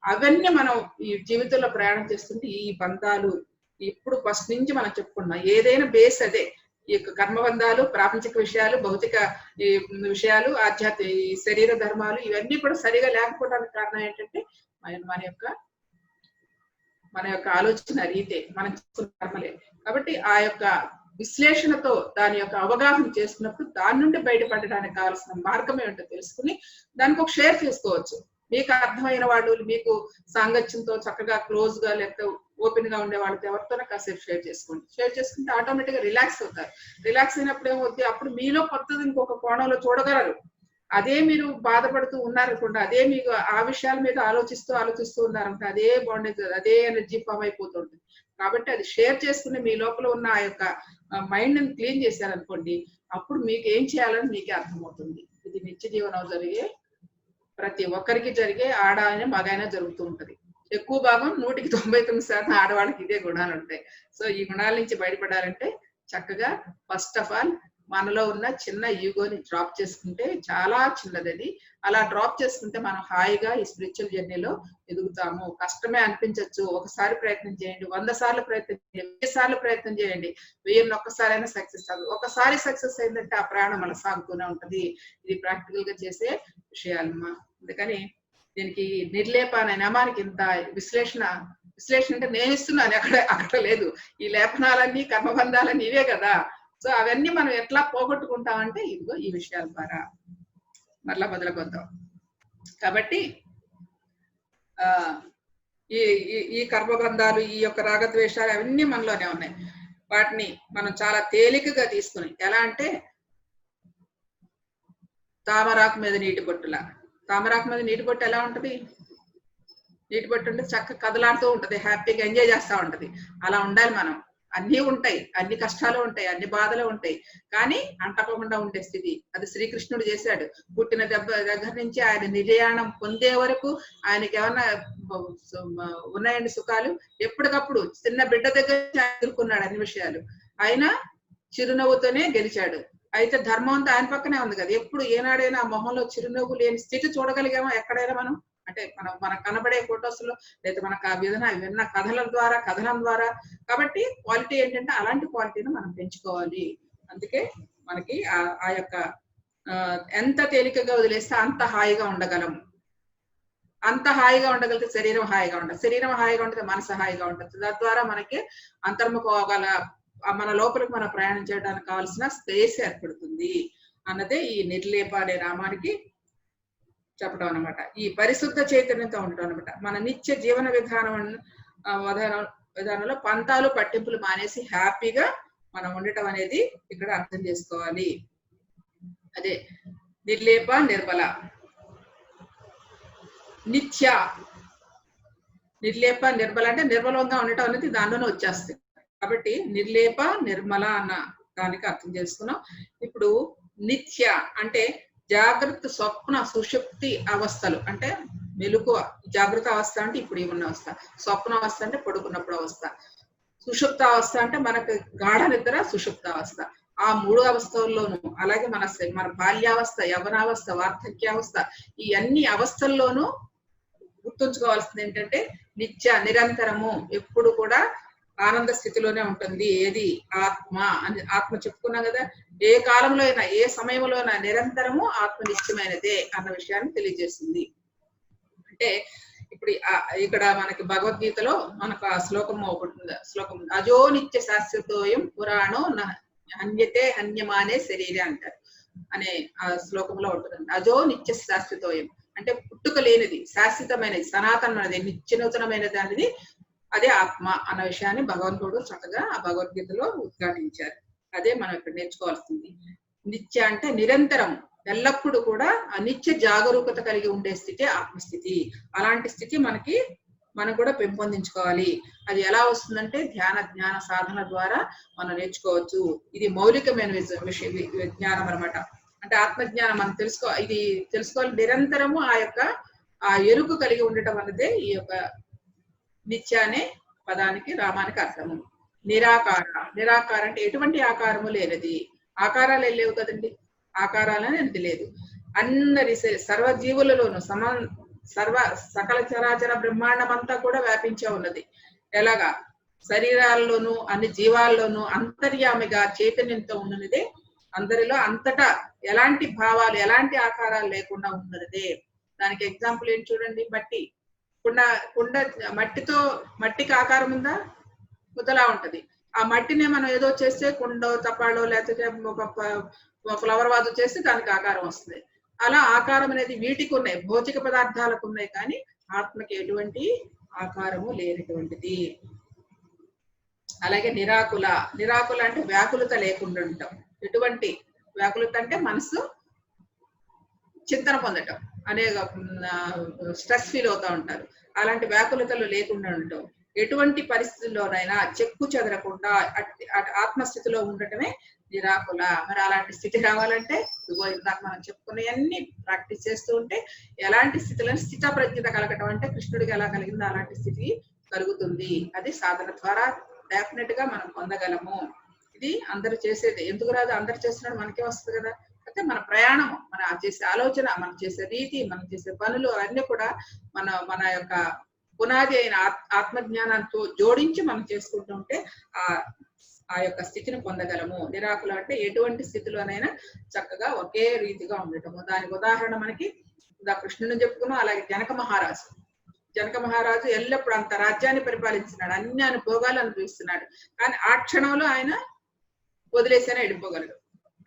అవన్నీ మనం ఈ జీవితంలో ప్రయాణం చేస్తుంటే ఈ బంధాలు ఇప్పుడు ఫస్ట్ నుంచి మనం చెప్పుకున్నాం ఏదైనా బేస్ అదే. ఈ యొక్క కర్మబంధాలు, ప్రాపంచిక విషయాలు, భౌతిక విషయాలు, ఆధ్యాత్మిక శరీర ధర్మాలు ఇవన్నీ కూడా సరిగా లేకపోవడానికి కారణం ఏంటంటే మన యొక్క ఆలోచన రీతే, మనం చేసుకున్న కర్మలే. కాబట్టి ఆ యొక్క విశ్లేషణతో దాని యొక్క అవగాహన చేసుకున్నప్పుడు దాని నుండి బయటపడడానికి కావాల్సిన మార్గం ఏమిటో తెలుసుకుని దానికి ఒక షేర్ చేసుకోవచ్చు. మీకు అర్థమైన వాళ్ళు, మీకు సాంగత్యంతో చక్కగా క్లోజ్ గా లేకపోతే ఓపెన్ గా ఉండే వాళ్ళతో ఎవరితోనే కాసేపు షేర్ చేసుకుంటే ఆటోమేటిక్ గా రిలాక్స్ అవుతారు. రిలాక్స్ అయినప్పుడు ఏమవుతుంది, అప్పుడు మీలో కొత్తది ఇంకొక కోణంలో చూడగలరు. అదే మీరు బాధపడుతూ ఉన్నారనుకోండి, అదే మీకు ఆ విషయాల మీద ఆలోచిస్తూ ఉన్నారంటే అదే బాండేజ్, అదే ఎనర్జీ ఫామ్ అయిపోతుంది. కాబట్టి అది షేర్ చేసుకుని మీ లోపల ఉన్న ఆ యొక్క మైండ్ ని క్లీన్ చేశారనుకోండి, అప్పుడు మీకు ఏం చేయాలని మీకే అర్థమవుతుంది. ఇది నిత్య జీవనం జరిగే ప్రతి ఒక్కరికి జరిగే ఆడైనా మగైనా జరుగుతూ ఉంటది. ఎక్కువ భాగం 199% ఆడవాళ్ళకి ఇదే గుణాలు ఉంటాయి. సో ఈ గుణాల నుంచి బయటపడాలంటే చక్కగా ఫస్ట్ ఆఫ్ ఆల్ మనలో ఉన్న చిన్న ఈగోని డ్రాప్ చేసుకుంటే, చాలా చిన్నది అలా డ్రాప్ చేసుకుంటే మనం హాయిగా ఈ స్పిరిచువల్ జర్నీలో ఎదుగుతాము. కష్టమే అనిపించవచ్చు, ఒకసారి ప్రయత్నం చేయండి, 100 సార్లు ప్రయత్నం చేయండి, 1000 సార్లు ప్రయత్నం చేయండి, 1000 ఒక్కసారైనా సక్సెస్ అవ్వదు. ఒకసారి సక్సెస్ అయిందంటే ఆ ప్రయాణం అలా సాగుతూనే ఉంటది. ఇది ప్రాక్టికల్ గా చేసే విషయాలమ్మా. అందుకని దీనికి నిర్లేప అనే నామానికి ఇంత విశ్లేషణ అంటే నేను ఇస్తున్నాను, అక్కడ లేదు. ఈ లేపనాలన్నీ కర్మబంధాలన్నీ ఇవే కదా. సో అవన్నీ మనం ఎట్లా పోగొట్టుకుంటామంటే ఇదిగో ఈ విషయాల ద్వారా మరలా మొదలుకొద్దాం. కాబట్టి ఈ కర్మబంధాలు, ఈ యొక్క రాగద్వేషాలు అవన్నీ మనలోనే ఉన్నాయి. వాటిని మనం చాలా తేలికగా తీసుకుని, ఎలా అంటే తామరాకు మీద నీటి బొట్టులా. తామరాకు మీద నీటి బొట్టు ఎలా ఉంటది? నీటి బొట్టు ఉంటే చక్కగా కదలాడుతూ ఉంటది, హ్యాపీగా ఎంజాయ్ చేస్తూ ఉంటది. అలా ఉండాలి మనం. అన్నీ ఉంటాయి, అన్ని కష్టాలు ఉంటాయి, అన్ని బాధలు ఉంటాయి, కానీ అంటకుండా ఉండే స్థితి అది శ్రీకృష్ణుడు చేశాడు. పుట్టిన దగ్గర నుంచి ఆయన నిర్యాణం పొందే వరకు ఆయనకి ఏమన్నా ఉన్నాయండి సుఖాలు? ఎప్పటికప్పుడు చిన్న బిడ్డ దగ్గర ఎదుర్కొన్నాడు అన్ని విషయాలు. ఆయన చిరునవ్వుతోనే గెలిచాడు. అయితే ధర్మం అంతా ఆయన పక్కనే ఉంది కదా. ఎప్పుడు ఏనాడైనా ఆ మొహంలో చిరునవ్వు లేని స్థితి చూడగలిగామా ఎక్కడైనా మనం? అంటే మనకు కనబడే ఫొటోస్ లో లేదా మనకు ఆ విన్న కథల ద్వారా. కాబట్టి క్వాలిటీ ఏంటంటే అలాంటి క్వాలిటీని మనం పెంచుకోవాలి. అందుకే మనకి ఆ యొక్క ఎంత తేలికగా వదిలేస్తే అంత హాయిగా ఉండగలము. అంత హాయిగా ఉండగలిగితే శరీరం హాయిగా ఉండదు, శరీరం హాయిగా ఉంటే మనసు హాయిగా ఉంటుంది. తద్వారా మనకి అంతర్ముఖ మన లోపలికి మనం ప్రయాణం చేయడానికి కావాల్సిన స్పేస్ ఏర్పడుతుంది అన్నదే ఈ నిర్లేప అనే నామానికి చెప్పడం అనమాట. ఈ పరిశుద్ధ చైతన్యంతో ఉండటం అనమాట. మన నిత్య జీవన విధానంలో పంతాలు పట్టింపులు మానేసి హ్యాపీగా మనం ఉండటం అనేది ఇక్కడ అర్థం చేసుకోవాలి. అదే నిర్లేప నిర్మల. నిత్య నిర్లేప నిర్మల అంటే నిర్మలంగా ఉండటం అనేది దానిలోనే వచ్చేస్తుంది. కాబట్టి నిర్లేప నిర్మల అన్న దానికి అర్థం చేసుకున్నాం. ఇప్పుడు నిత్య అంటే జాగ్రత్త, స్వప్న, సుషుప్తి అవస్థలు అంటే మెలకువ. జాగ్రత్త అవస్థ అంటే ఇప్పుడు ఉన్న అవస్థ, స్వప్న అవస్థ అంటే పడుకున్నప్పుడు అవస్థ, సుషుప్త అవస్థ అంటే మనకు గాఢ నిద్ర సుషుప్త అవస్థ. ఆ 3 అవస్థల్లోనూ అలాగే మన బాల్యావస్థ, యవ్వనావస్థ, వార్ధక్యావస్థ, ఈ అన్ని అవస్థల్లోనూ గుర్తుంచుకోవాల్సింది ఏంటంటే నిత్య నిరంతరము ఎప్పుడు కూడా ఆనంద స్థితిలోనే ఉంటుంది. ఏది ఆత్మ అని ఆత్మ చెప్పుకున్నాం కదా. ఏ కాలంలో అయినా ఏ సమయంలో అయినా నిరంతరము ఆత్మ నిత్యమైనదే అన్న విషయాన్ని తెలియజేస్తుంది. అంటే ఇప్పుడు ఇక్కడ మనకి భగవద్గీతలో మనకు ఆ శ్లోకం ఒకటి ఉంది. శ్లోకం అజో నిత్య శాశ్వతోయం పురాణో హన్యతే హన్యమానే శరీరే అంటారు అనే ఆ శ్లోకంలో ఉంటుంది. అజో నిత్య శాశ్వతోయం అంటే పుట్టుక లేనిది, శాశ్వతమైనది, సనాతనమైనది, నిత్యనూతనమైనది అనేది అదే ఆత్మ అన్న విషయాన్ని భగవంతుడు చక్కగా ఆ భగవద్గీతలో ఉద్ఘాటించారు. అదే మనం ఇక్కడ నేర్చుకోవాల్సింది. నిత్య అంటే నిరంతరం, ఎల్లప్పుడూ కూడా ఆ నిత్య జాగరూకత కలిగి ఉండే స్థితి ఆత్మస్థితి. అలాంటి స్థితి మనం కూడా పెంపొందించుకోవాలి. అది ఎలా వస్తుందంటే జ్ఞాన సాధన ద్వారా మనం నేర్చుకోవచ్చు. ఇది మౌలికమైన జ్ఞానం అనమాట. అంటే ఆత్మజ్ఞానం మనం ఇది తెలుసుకోవాలి. నిరంతరము ఆ ఎరుకు కలిగి ఉండటం అన్నదే ఈ యొక్క నిత్య అనే పదానికి రామానికి అర్థము. నిరాకార అంటే ఎటువంటి ఆకారము లేనిది. ఆకారాలు లేవు కదండి, ఆకారాలు అనేది లేదు. అందరి సర్వజీవులలోను సకల చరాచర బ్రహ్మాండం అంతా కూడా వ్యాపించే ఉన్నది. ఎలాగా? శరీరాల్లోనూ అన్ని జీవాల్లోనూ అంతర్యామిగా చైతన్యంతో ఉన్నదే. అందరిలో అంతటా ఎలాంటి భావాలు, ఎలాంటి ఆకారాలు లేకుండా ఉన్నదే. దానికి ఎగ్జాంపుల్ ఏంటి చూడండి. మట్టి కుండ మట్టికి ఆకారం ఉందా? ముద్దలా ఉంటది. ఆ మట్టినే మనం ఏదో చేస్తే కుండో తపాడో లేకపోతే ఒక ఫ్లవర్ వాజు చేస్తే దానికి ఆకారం వస్తుంది. అలా ఆకారం అనేది వీటికి ఉన్నాయి, భౌతిక పదార్థాలకు ఉన్నాయి, కానీ ఆత్మకి ఎటువంటి ఆకారము లేనటువంటిది. అలాగే నిరాకుల అంటే వ్యాకులత లేకుండా ఉండటం. ఎటువంటి వ్యాకులత అంటే మనసు చింతన పొందటం, అనేక స్ట్రెస్ ఫీల్ అవుతా ఉంటారు. అలాంటి వ్యాకులతలు లేకుండా ఉండటం. ఎటువంటి పరిస్థితుల్లోనైనా చెక్కు చెదరకుండా ఆత్మస్థితిలో ఉండటమే నిరాకుల. మరి అలాంటి స్థితి రావాలంటే ఇందాక మనం చెప్పుకున్నవన్నీ ప్రాక్టీస్ చేస్తూ ఉంటే ఎలాంటి స్థితిలో స్థితప్రజ్ఞత కలగటం అంటే కృష్ణుడికి ఎలా కలిగిందో అలాంటి స్థితి కలుగుతుంది. అది సాధన ద్వారా డెఫినెట్ గా మనం పొందగలము. ఇది అందరూ చేసేది. ఎందుకు రాదు? అందరు చేస్తున్నాడు, మనకే వస్తుంది కదా. అయితే మన ప్రయాణం, మన చేసే ఆలోచన, మనం చేసే రీతి, మనం చేసే పనులు అన్ని కూడా మన యొక్క పునాది అయిన ఆత్మజ్ఞానంతో జోడించి మనం చేసుకుంటూ ఉంటే ఆ యొక్క స్థితిని పొందగలము. నిరాకుల అంటే ఎటువంటి స్థితిలోనైనా చక్కగా ఒకే రీతిగా ఉండటము. దానికి ఉదాహరణ మనకి కృష్ణుని చెప్పుకున్నాం. అలాగే జనక మహారాజు ఎల్లప్పుడు అంత రాజ్యాన్ని పరిపాలించినాడు, అన్ని అనుభోగాలు అనుభవిస్తున్నాడు, కానీ ఆ క్షణంలో ఆయన వదిలేసైనా వెళ్ళిపోగలడు.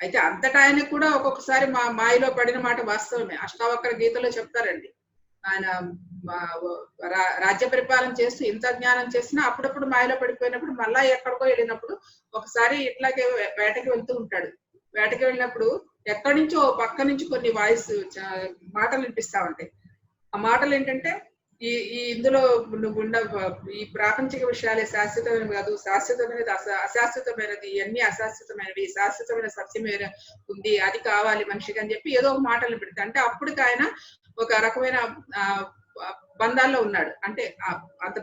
అయితే అంతటా ఆయనకు కూడా ఒక్కొక్కసారి మాయలో పడిన మాట వాస్తవమే. అష్టావక్ర గీతలో చెప్తారండి. ఆయన రాజ్య పరిపాలన చేస్తూ ఇంత జ్ఞానం చేసినా అప్పుడప్పుడు మాయలో పడిపోయినప్పుడు మళ్ళా ఎక్కడికో వెళ్ళినప్పుడు ఒకసారి ఇట్లాగే వేటకి వెళ్తూ ఉంటాడు. వేటకి వెళ్ళినప్పుడు ఎక్కడి నుంచో పక్క నుంచి కొన్ని మాటలు వినిపిస్తా ఉంటాయి. ఆ మాటలు ఏంటంటే, ఈ ఇందులో ఉన్న ఈ ప్రాపంచిక విషయాలే శాశ్వతమైనవి కాదు, శాశ్వతమైనది అశాశ్వతమైనది, ఇవన్నీ అశాశ్వతమైనవి, శాశ్వతమైన సత్యమైన ఉంది, అది కావాలి మనిషికి అని చెప్పి ఏదో ఒక మాటలు పెడతా అంటే అప్పటికి ఆయన ఒక రకమైన బంధాల్లో ఉన్నాడు. అంటే అంత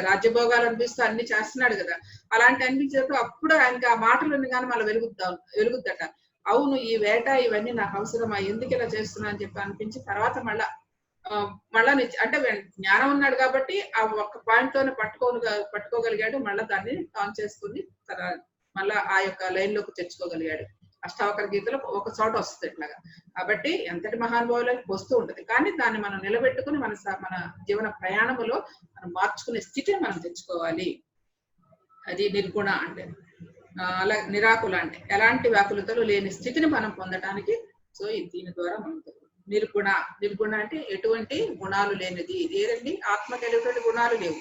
రాజ్యభోగాలు అనిపిస్తూ అన్ని చేస్తున్నాడు కదా, అలాంటి అనిపించేటప్పుడు అప్పుడు ఆయనకి ఆ మాటలు కానీ మళ్ళీ వెలుగుద్దట. అవును, ఈ వేట ఇవన్నీ నాకు అవసరమా, ఎందుకు ఇలా చేస్తున్నా అని చెప్పి అనిపించి తర్వాత మళ్ళా అంటే జ్ఞానం ఉన్నాడు కాబట్టి ఆ ఒక్క పాయింట్ తోనే పట్టుకోగలిగాడు. మళ్ళా దాన్ని ఆన్ చేసుకుని మళ్ళా ఆ యొక్క లైన్ లోకి తెచ్చుకోగలిగాడు. అష్టావకర గీతలో ఒక చోట వస్తుంది ఇట్లాగా. కాబట్టి ఎంతటి మహానుభావులకి వస్తూ ఉంటది, కానీ దాన్ని మనం నిలబెట్టుకుని మన జీవన ప్రయాణములో మనం మార్చుకునే స్థితిని మనం తెచ్చుకోవాలి. అది నిర్గుణ అంటే. అలా నిరాకుల అంటే ఎలాంటి వ్యాకులతలు లేని స్థితిని మనం పొందడానికి. సో దీని ద్వారా మనం నిర్గుణ అంటే ఎటువంటి గుణాలు లేనిది. ఏదండి, ఆత్మకి ఎటువంటి గుణాలు లేవు.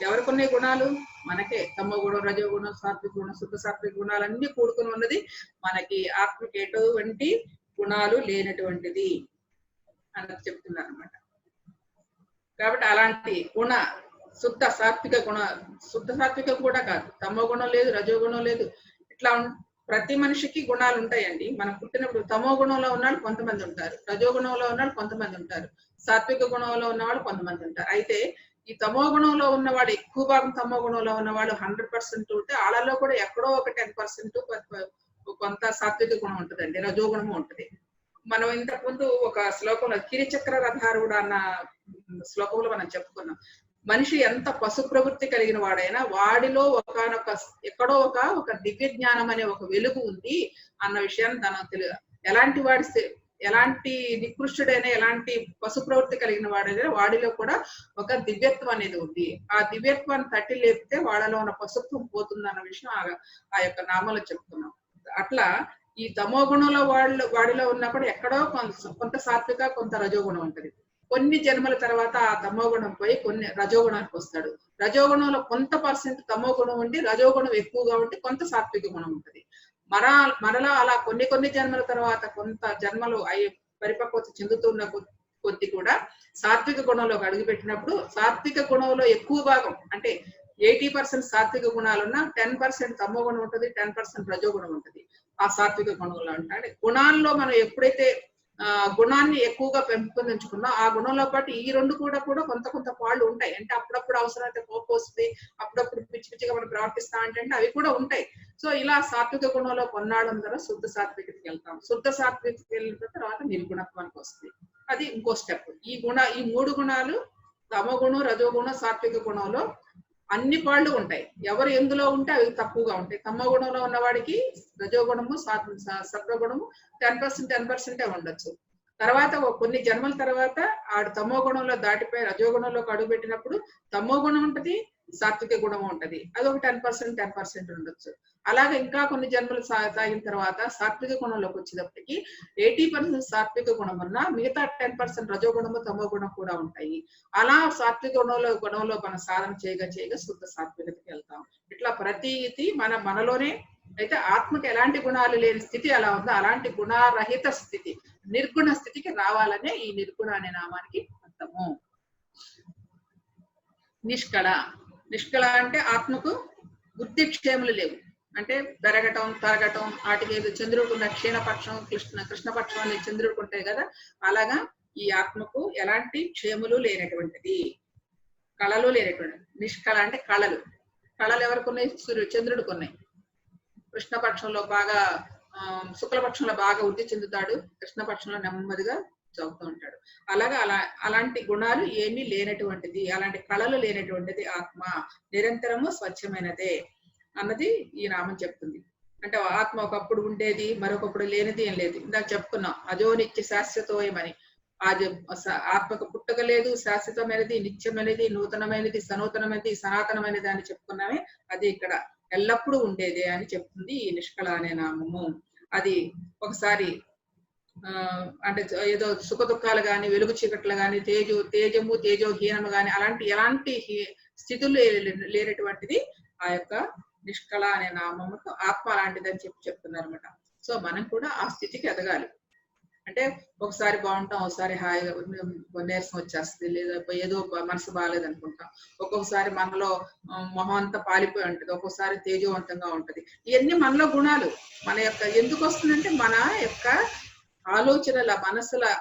ఎవరికొన్న గుణాలు? మనకే. తమో గుణం, రజో గుణం, సాత్విక గుణం, శుద్ధ సాత్విక గుణాలన్నీ కూడుకుని ఉన్నది మనకి. ఆత్మకి ఎటువంటి గుణాలు లేనటువంటిది అన్నది చెప్తున్నారు అనమాట. కాబట్టి అలాంటి గుణ శుద్ధ సాత్విక కూడా కాదు, తమో గుణం లేదు, రజో గుణం లేదు. ఇట్లా ప్రతి మనిషికి గుణాలు ఉంటాయండి. మనం పుట్టినప్పుడు తమో గుణంలో ఉన్నవాళ్ళు కొంతమంది ఉంటారు, రజో గుణంలో ఉన్నవాళ్ళు కొంతమంది ఉంటారు, సాత్విక గుణంలో ఉన్నవాళ్ళు కొంతమంది ఉంటారు. అయితే ఈ తమో గుణంలో ఉన్నవాడు ఎక్కువ భాగం తమో గుణంలో ఉన్నవాడు 100% ఉంటే వాళ్ళలో కూడా ఎక్కడో ఒక 10% కొంత సాత్విక గుణం ఉంటుందండి, రజో గుణము ఉంటుంది. మనం ఇంతకు ముందు ఒక శ్లోకంలో కిరిచక్ర రథారుడు అన్న శ్లోకంలో మనం చెప్పుకున్నాం. మనిషి ఎంత పశు ప్రవృత్తి కలిగిన వాడైనా వాడిలో ఎక్కడో ఒక దివ్య జ్ఞానం అనే ఒక వెలుగు ఉంది అన్న విషయాన్ని తన ఎలాంటి నికృష్టుడైనా, ఎలాంటి పశు ప్రవృత్తి కలిగిన వాడైనా వాడిలో కూడా ఒక దివ్యత్వం అనేది ఉంది. ఆ దివ్యత్వాన్ని తట్టి లేపితే వాళ్ళలో ఉన్న పశుత్వం పోతుంది అన్న విషయం ఆ యొక్క నామంలో చెప్తున్నాం. అట్లా ఈ తమో గుణంలో వాడిలో ఉన్నప్పుడు ఎక్కడో కొంత సాత్విక, కొంత రజోగుణం ఉంటుంది. కొన్ని జన్మల తర్వాత ఆ తమో గుణం పోయి కొన్ని రజోగుణానికి వస్తాడు. రజోగుణంలో కొంత % తమో గుణం ఉండి, రజోగుణం ఎక్కువగా ఉండి కొంత సాత్విక గుణం ఉంటుంది. మరలా అలా కొన్ని జన్మల తర్వాత కొంత జన్మలు పరిపక్వత చెందుతున్న కొద్ది కూడా సాత్విక గుణంలోకి అడుగుపెట్టినప్పుడు సాత్విక గుణంలో ఎక్కువ భాగం అంటే 80% సాత్విక గుణాలున్నా 10% తమో గుణం ఉంటుంది, 10% రజోగుణం ఉంటుంది ఆ సాత్విక గుణంలో. అంటే గుణాల్లో మనం ఎప్పుడైతే గుణాన్ని ఎక్కువగా పెంపొందించుకున్నా ఆ గుణంలో పాటు ఈ రెండు కూడా కొంత పాళ్ళు ఉంటాయి. అంటే అప్పుడప్పుడు అవసరమైతే కోపం వస్తుంది, అప్పుడప్పుడు పిచ్చిగా మనం ప్రవర్తిస్తా అంటే అవి కూడా ఉంటాయి. సో ఇలా సాత్విక గుణంలో కొన్నాళ్ళ తర్వాత శుద్ధ సాత్వికతకి వెళ్తాం. శుద్ధ సాత్వికతకి వెళ్ళిన తర్వాత నిర్గుణత్వానికి వస్తుంది. అది ఇంకో స్టెప్. ఈ 3 గుణాలు తమో గుణం, రజో గుణం, సాత్విక గుణంలో అన్ని పాళ్ళు ఉంటాయి. ఎవరు ఎందులో ఉంటే అవి తక్కువగా ఉంటాయి. తమో గుణంలో ఉన్నవాడికి రజోగుణము, సత్వగుణము 10% ఉండొచ్చు. తర్వాత కొన్ని జన్మల తర్వాత ఆడు తమో గుణంలో దాటిపోయి రజోగుణంలోకి అడుగు పెట్టినప్పుడు తమో గుణం ఉంటది, సాత్విక గుణం ఉంటది. అది ఒక 10% ఉండొచ్చు. అలాగే ఇంకా కొన్ని జన్మలు సాగిన తర్వాత సాత్విక గుణంలోకి వచ్చేటప్పటికి 80% సాత్విక గుణం ఉన్నా మిగతా 10% రజోగుణము, తమో గుణం కూడా ఉంటాయి. అలా సాత్విక గుణంలో మనం సాధన చేయగా శుద్ధ సాత్వికతకి వెళ్తాం. ఇట్లా ప్రతిది మనలోనే. అయితే ఆత్మకి ఎలాంటి గుణాలు లేని స్థితి ఎలా ఉందో అలాంటి గుణారహిత స్థితి, నిర్గుణ స్థితికి రావాలనే ఈ నిర్గుణ అనే నామానికి అర్థము. నిష్కళ అంటే ఆత్మకు బుద్ధి క్షేములు లేవు. అంటే పెరగటం, తరగటం, వాటికి ఏదో చంద్రుడికి ఉన్న క్షీణపక్షం, కృష్ణపక్షం అనే చంద్రుడికి ఉంటాయి కదా, అలాగా ఈ ఆత్మకు ఎలాంటి క్షేములు లేనటువంటిది, కళలు లేనటువంటిది. నిష్కళ అంటే కళలు ఎవరికి ఉన్నాయి? చంద్రుడికి ఉన్నాయి. కృష్ణపక్షంలో బాగా శుక్లపక్షంలో బాగా వృద్ధి చెందుతాడు, కృష్ణపక్షంలో నెమ్మదిగా చదువుతూ ఉంటాడు. అలాంటి గుణాలు ఏమీ లేనటువంటిది, అలాంటి కళలు లేనటువంటిది ఆత్మ. నిరంతరము స్వచ్ఛమైనదే అన్నది ఈ నామం చెప్తుంది. అంటే ఆత్మ ఒకప్పుడు ఉండేది, మరొకప్పుడు లేనిది ఏం లేదు. ఇందాక చెప్పుకున్నాం అజోనిత్య శాశ్వతోయమని. అది ఆత్మకు పుట్టుక లేదు, శాశ్వతమైనది, నిత్యమైనది, నూతనమైనది, సనూతనమైనది, సనాతనమైనది అని చెప్పుకున్నామే. అది ఇక్కడ ఎల్లప్పుడూ ఉండేదే అని చెప్తుంది ఈ నిష్కళ అనే నామము. అది ఒకసారి అంటే ఏదో సుఖ దుఃఖాలు గాని, వెలుగు చీకట్లు గాని, తేజము తేజోహీనము గాని ఎలాంటి స్థితులు లేనటువంటిది ఆ యొక్క నిష్కళ అనే నామముకు ఆత్మ లాంటిదని చెప్తున్నారు అనమాట. సో మనం కూడా ఆ స్థితికి ఎదగాలి. అంటే ఒకసారి బాగుంటాం, ఒకసారి హాయిగా నీరసం వచ్చేస్తుంది, లేదా ఏదో మనసు బాగాలేదు అనుకుంటాం. ఒక్కొక్కసారి మనలో మొహం అంతా పాలిపోయి ఉంటుంది, ఒక్కొక్కసారి తేజవంతంగా ఉంటది. ఇవన్నీ మనలో గుణాలు. మన యొక్క ఎందుకు వస్తుందంటే మన యొక్క ఆలోచనల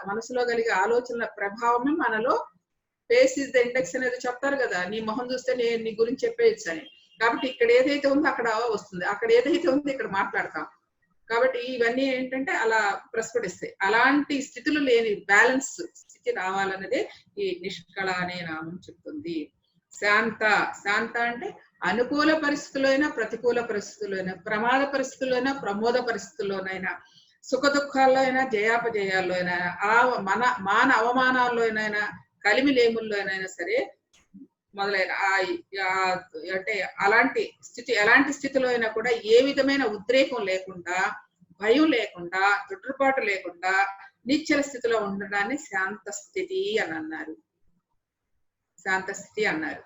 మనసులో కలిగే ఆలోచనల ప్రభావమే మనలో ఫేస్ ఇస్ ద ఇండెక్స్ అనేది చెప్తారు కదా. నీ మొహం చూస్తే నేను నీ గురించి చెప్పేయచ్చు అని. కాబట్టి ఇక్కడ ఏదైతే ఉందో అక్కడ వస్తుంది, అక్కడ ఏదైతే ఉందో ఇక్కడ మాట్లాడతాం. కాబట్టి ఇవన్నీ ఏంటంటే అలా ప్రస్ఫుటిస్తాయి. అలాంటి స్థితులు లేని బ్యాలెన్స్ స్థితి రావాలన్నదే ఈ నిష్కళ అనే నామం చెప్తుంది. శాంత అంటే అనుకూల పరిస్థితుల్లోనైనా, ప్రతికూల పరిస్థితుల్లోనైనా, ప్రమాద పరిస్థితుల్లోనైనా, ప్రమోద పరిస్థితుల్లోనైనా, సుఖ దుఃఖాల్లో అయినా, జయాపజయాల్లో అయినా, మాన అవమానాల్లోనైనా, కలిమిలేముల్లోనైనా సరే మొదలైన అంటే ఎలాంటి స్థితిలో అయినా కూడా ఏ విధమైన ఉద్రేకం లేకుండా, భయం లేకుండా, తొట్టుపాటు లేకుండా నిశ్చల స్థితిలో ఉండడాన్ని శాంత స్థితి అని అన్నారు. శాంత స్థితి అన్నారు.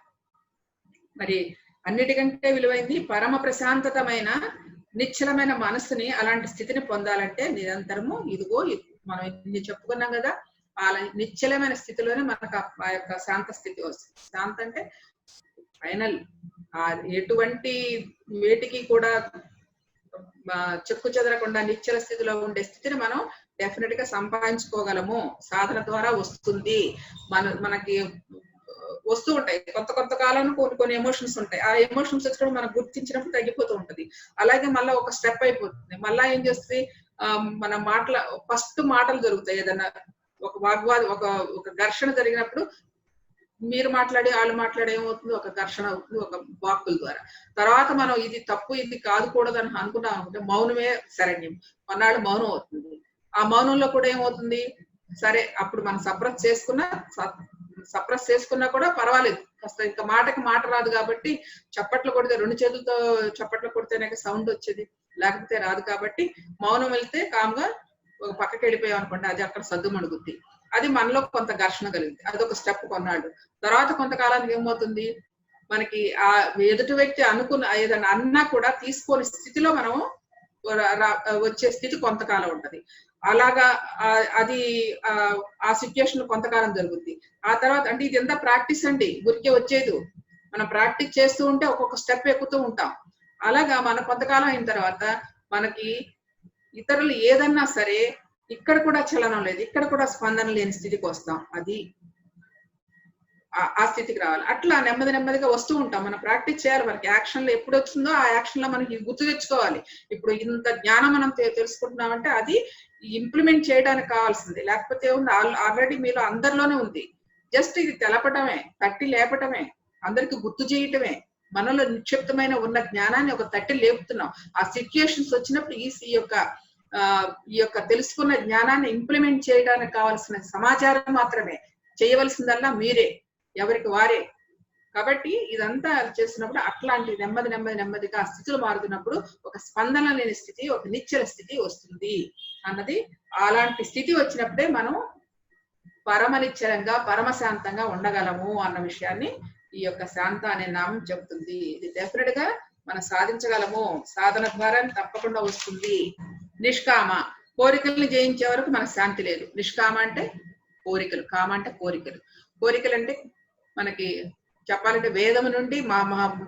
మరి అన్నిటికంటే విలువైంది పరమ ప్రశాంతతమైన నిశ్చలమైన మనసుని, అలాంటి స్థితిని పొందాలంటే నిరంతరము ఇదిగో మనం ఇన్ని చెప్పుకున్నాం కదా, ఆ నిశ్చలమైన స్థితిలోనే మనకు ఆ యొక్క శాంత స్థితి వస్తుంది. శాంత అంటే ఫైనల్, ఎటువంటి వేటికి కూడా చెక్కు చెదరకుండా నిశ్చల స్థితిలో ఉండే స్థితిని మనం డెఫినెట్ గా సంపాదించుకోగలము. సాధన ద్వారా వస్తుంది. మనకి వస్తూ ఉంటాయి కొంత కాలానికి కొన్ని ఎమోషన్స్ ఉంటాయి. ఆ ఎమోషన్స్ వచ్చినప్పుడు మనం గుర్తించినప్పుడు తగ్గిపోతూ ఉంటది. అలాగే మళ్ళీ ఒక స్టెప్ అయిపోతుంది. మళ్ళా ఏం చేస్తుంది, మన ఫస్ట్ మాటలు జరుగుతాయి. ఏదన్నా ఒక వాగ్వాదం, ఒక ఘర్షణ జరిగినప్పుడు మీరు మాట్లాడి వాళ్ళు మాట్లాడే ఏమవుతుంది, ఒక ఘర్షణ అవుతుంది, ఒక వాక్కుల ద్వారా. తర్వాత మనం ఇది తప్పు, ఇది కాదుకూడదు అని అనుకున్నాం అనుకుంటే మౌనమే శరణ్యం. కొన్నాళ్ళు మౌనం అవుతుంది. ఆ మౌనంలో కూడా ఏమవుతుంది, సరే అప్పుడు మనం సప్రెస్ చేసుకున్నా కూడా పర్వాలేదు, కాస్త ఇంకా మాటకి మాట రాదు కాబట్టి చప్పట్లు కొడితే 2 చేతులతో చప్పట్లు కొడితేనే సౌండ్ వచ్చేది, లేకపోతే రాదు. కాబట్టి మౌనం వెళ్తే కామ్గా ఒక పక్కకి వెళ్ళిపోయాం అనుకోండి, అది అక్కడ సద్దుమణుగుద్ది. అది మనలో కొంత ఘర్షణ కలిగింది, అదొక స్టెప్ కొన్నాళ్ళు. తర్వాత కొంతకాలానికి ఏమవుతుంది, మనకి ఆ ఎదుటి వ్యక్తి ఏదైనా అన్నా కూడా తీసుకోని స్థితిలో మనం వచ్చే స్థితి కొంతకాలం ఉంటది. అలాగా అది ఆ సిచ్యుయేషన్ కొంతకాలం జరుగుద్ది. ఆ తర్వాత అంటే ఇది ఎంత ప్రాక్టీస్ అండి, ఊరికే వచ్చేది. మనం ప్రాక్టీస్ చేస్తూ ఉంటే ఒక్కొక్క స్టెప్ ఎక్కుతూ ఉంటాం. అలాగా మన కొంతకాలం అయిన తర్వాత మనకి ఇతరులు ఏదన్నా సరే ఇక్కడ కూడా చలనం లేదు, ఇక్కడ కూడా స్పందన లేని స్థితికి వస్తాం. అది ఆ స్థితికి రావాలి. అట్లా నెమ్మదిగా వస్తూ ఉంటాం. మనం ప్రాక్టీస్ చేయాలి. మనకి యాక్షన్ లో ఎప్పుడు వచ్చిందో ఆ యాక్షన్ లో మనకి గుర్తు తెచ్చుకోవాలి. ఇప్పుడు ఇంత జ్ఞానం మనం తెలుసుకుంటున్నామంటే అది ఇంప్లిమెంట్ చేయడానికి కావాల్సింది. లేకపోతే ఆల్రెడీ మీరు అందరిలోనే ఉంది. జస్ట్ ఇది తెలపటమే, తట్టి లేపటమే, అందరికి గుర్తు చేయటమే. మనలో నిక్షిప్తమైన ఉన్న జ్ఞానాన్ని ఒక తట్టి లేపుతున్నాం. ఆ సిచ్యుయేషన్స్ వచ్చినప్పుడు ఈ యొక్క తెలుసుకున్న జ్ఞానాన్ని ఇంప్లిమెంట్ చేయడానికి కావాల్సిన సమాచారం మాత్రమే. చేయవలసిందల్లా మీరే, ఎవరికి వారే. కాబట్టి ఇదంతా చేసినప్పుడు అట్లాంటి నెమ్మదిగా స్థితులు మారుతున్నప్పుడు ఒక స్పందన లేని స్థితి, ఒక నిశ్చల స్థితి వస్తుంది అన్నది. అలాంటి స్థితి వచ్చినప్పుడే మనం పరమ నిశ్చలంగా, పరమశాంతంగా ఉండగలము అన్న విషయాన్ని ఈ యొక్క శాంత అనే నామం చెబుతుంది. ఇది డెఫినెట్ గా మనం సాధించగలము. సాధన ద్వారా తప్పకుండా వస్తుంది. నిష్కామ, కోరికల్ని జయించే వరకు మనకు శాంతి లేదు. నిష్కామ అంటే కోరికలు, కామ అంటే కోరికలు. కోరికలు అంటే మనకి చెప్పాలంటే వేదము నుండి మా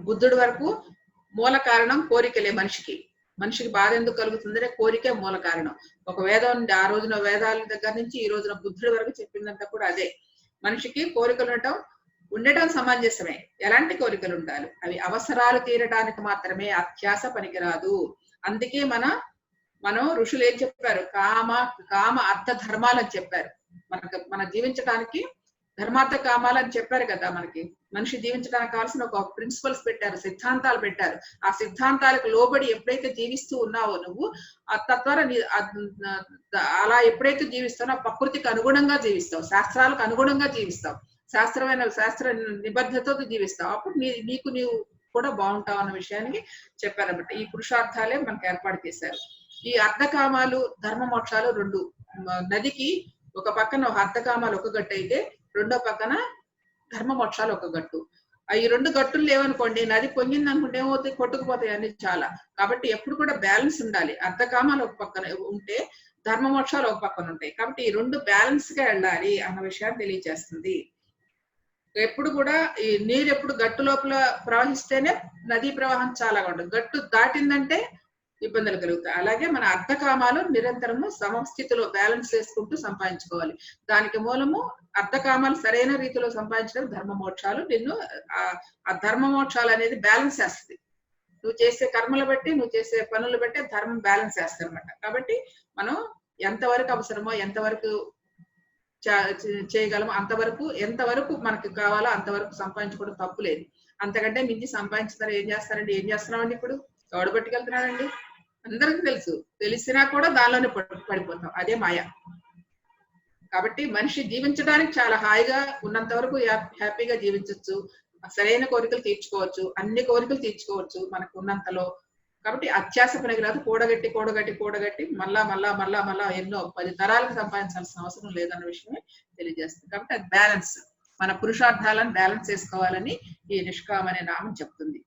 బుద్ధుడి వరకు మూల కారణం కోరికలే. మనిషికి బాధ ఎందుకు కలుగుతుందంటే కోరికే మూల కారణం. ఒక వేదం నుండి ఆ రోజున వేదాల దగ్గర నుంచి ఈ రోజున బుద్ధుడి వరకు చెప్పిందంతా కూడా అదే. మనిషికి కోరికలు ఉండటం సమంజసమే. ఎలాంటి కోరికలు ఉండాలి, అవి అవసరాలు తీరడానికి మాత్రమే, అత్యాస పనికిరాదు. అందుకే మనం ఋషులు ఏం చెప్పారు, కామ అర్థ ధర్మాలు అని చెప్పారు. మన జీవించడానికి ధర్మార్థ కామాలు అని చెప్పారు కదా. మనిషి జీవించడానికి కావాల్సిన ఒక ప్రిన్సిపల్స్ పెట్టారు, సిద్ధాంతాలు పెట్టారు. ఆ సిద్ధాంతాలకు లోబడి ఎప్పుడైతే జీవిస్తూ ఉన్నావో నువ్వు, తద్వారా అలా ఎప్పుడైతే జీవిస్తావో ప్రకృతికి అనుగుణంగా జీవిస్తావు, శాస్త్రాలకు అనుగుణంగా జీవిస్తావు, శాస్త్ర నిబద్ధతతో జీవిస్తావు. అప్పుడు నీవు కూడా బాగుంటావు అన్న విషయానికి చెప్పారన్నమాట. ఈ పురుషార్థాలే మనకు ఏర్పాటు చేశారు. ఈ అర్ధకామాలు, ధర్మ మోక్షాలు రెండు. నదికి ఒక పక్కన అర్ధకామాలు ఒక గట్టు అయితే రెండో పక్కన ధర్మ మోక్షాలు ఒక గట్టు. ఈ 2 గట్టులు లేవనుకోండి, నది పొంగింది అనుకుంటే ఏమవుతాయి, కొట్టుకుపోతాయి అన్ని చాలా. కాబట్టి ఎప్పుడు కూడా బ్యాలెన్స్ ఉండాలి. అర్ధకామాలు ఒక పక్కన ఉంటే ధర్మ మోక్షాలు ఒక పక్కన ఉంటాయి. కాబట్టి ఈ రెండు బ్యాలెన్స్ గా వెళ్ళాలి అన్న విషయాన్ని తెలియజేస్తుంది. ఎప్పుడు కూడా ఈ నీరు ఎప్పుడు గట్టు లోపల ప్రవహిస్తేనే నదీ ప్రవాహం చాలా ఉంటుంది. గట్టు దాటిందంటే ఇబ్బందులు కలుగుతాయి. అలాగే మన అర్థకామాలు నిరంతరము సమస్థితిలో బ్యాలెన్స్ చేసుకుంటూ సంపాదించుకోవాలి. దానికి మూలము అర్థకామాలు సరైన రీతిలో సంపాదించడం ధర్మ మోక్షాలు. నిన్ను ఆ ధర్మ మోక్షాలు అనేది బ్యాలెన్స్ చేస్తుంది. నువ్వు చేసే కర్మలు బట్టి, నువ్వు చేసే పనులు బట్టి ధర్మం బ్యాలెన్స్ చేస్తుంది అనమాట. కాబట్టి మనం ఎంతవరకు అవసరమో, ఎంతవరకు చేయగలము అంతవరకు, ఎంతవరకు మనకి కావాలో అంతవరకు సంపాదించుకోవడం తప్పు లేదు. అంతకంటే మించి సంపాదించుతారు ఏం చేస్తారండి? ఏం చేస్తున్నామండి ఇప్పుడు? ఎవడు పట్టుకెళ్తున్నాడండి? అందరికి తెలుసు. తెలిసినా కూడా దానిలోనే పడిపోతాం. అదే మాయ. కాబట్టి మనిషి జీవించడానికి చాలా హాయిగా ఉన్నంత వరకు హ్యాపీగా జీవించవచ్చు. సరైన కోరికలు తీర్చుకోవచ్చు, అన్ని కోరికలు తీర్చుకోవచ్చు మనకు ఉన్నంతలో. కాబట్టి అత్యాస పనికిరాదు. కూడగట్టి కూడగట్టి కూడగట్టి మళ్ళా మళ్ళా మళ్ళా మళ్ళా ఎన్నో 10 తరాలకు సంపాదించాల్సిన అవసరం లేదన్న విషయమే తెలియజేస్తుంది. కాబట్టి అది బ్యాలెన్స్, మన పురుషార్థాలను బ్యాలెన్స్ చేసుకోవాలని ఈ నిష్కామ అనే నామం చెప్తుంది.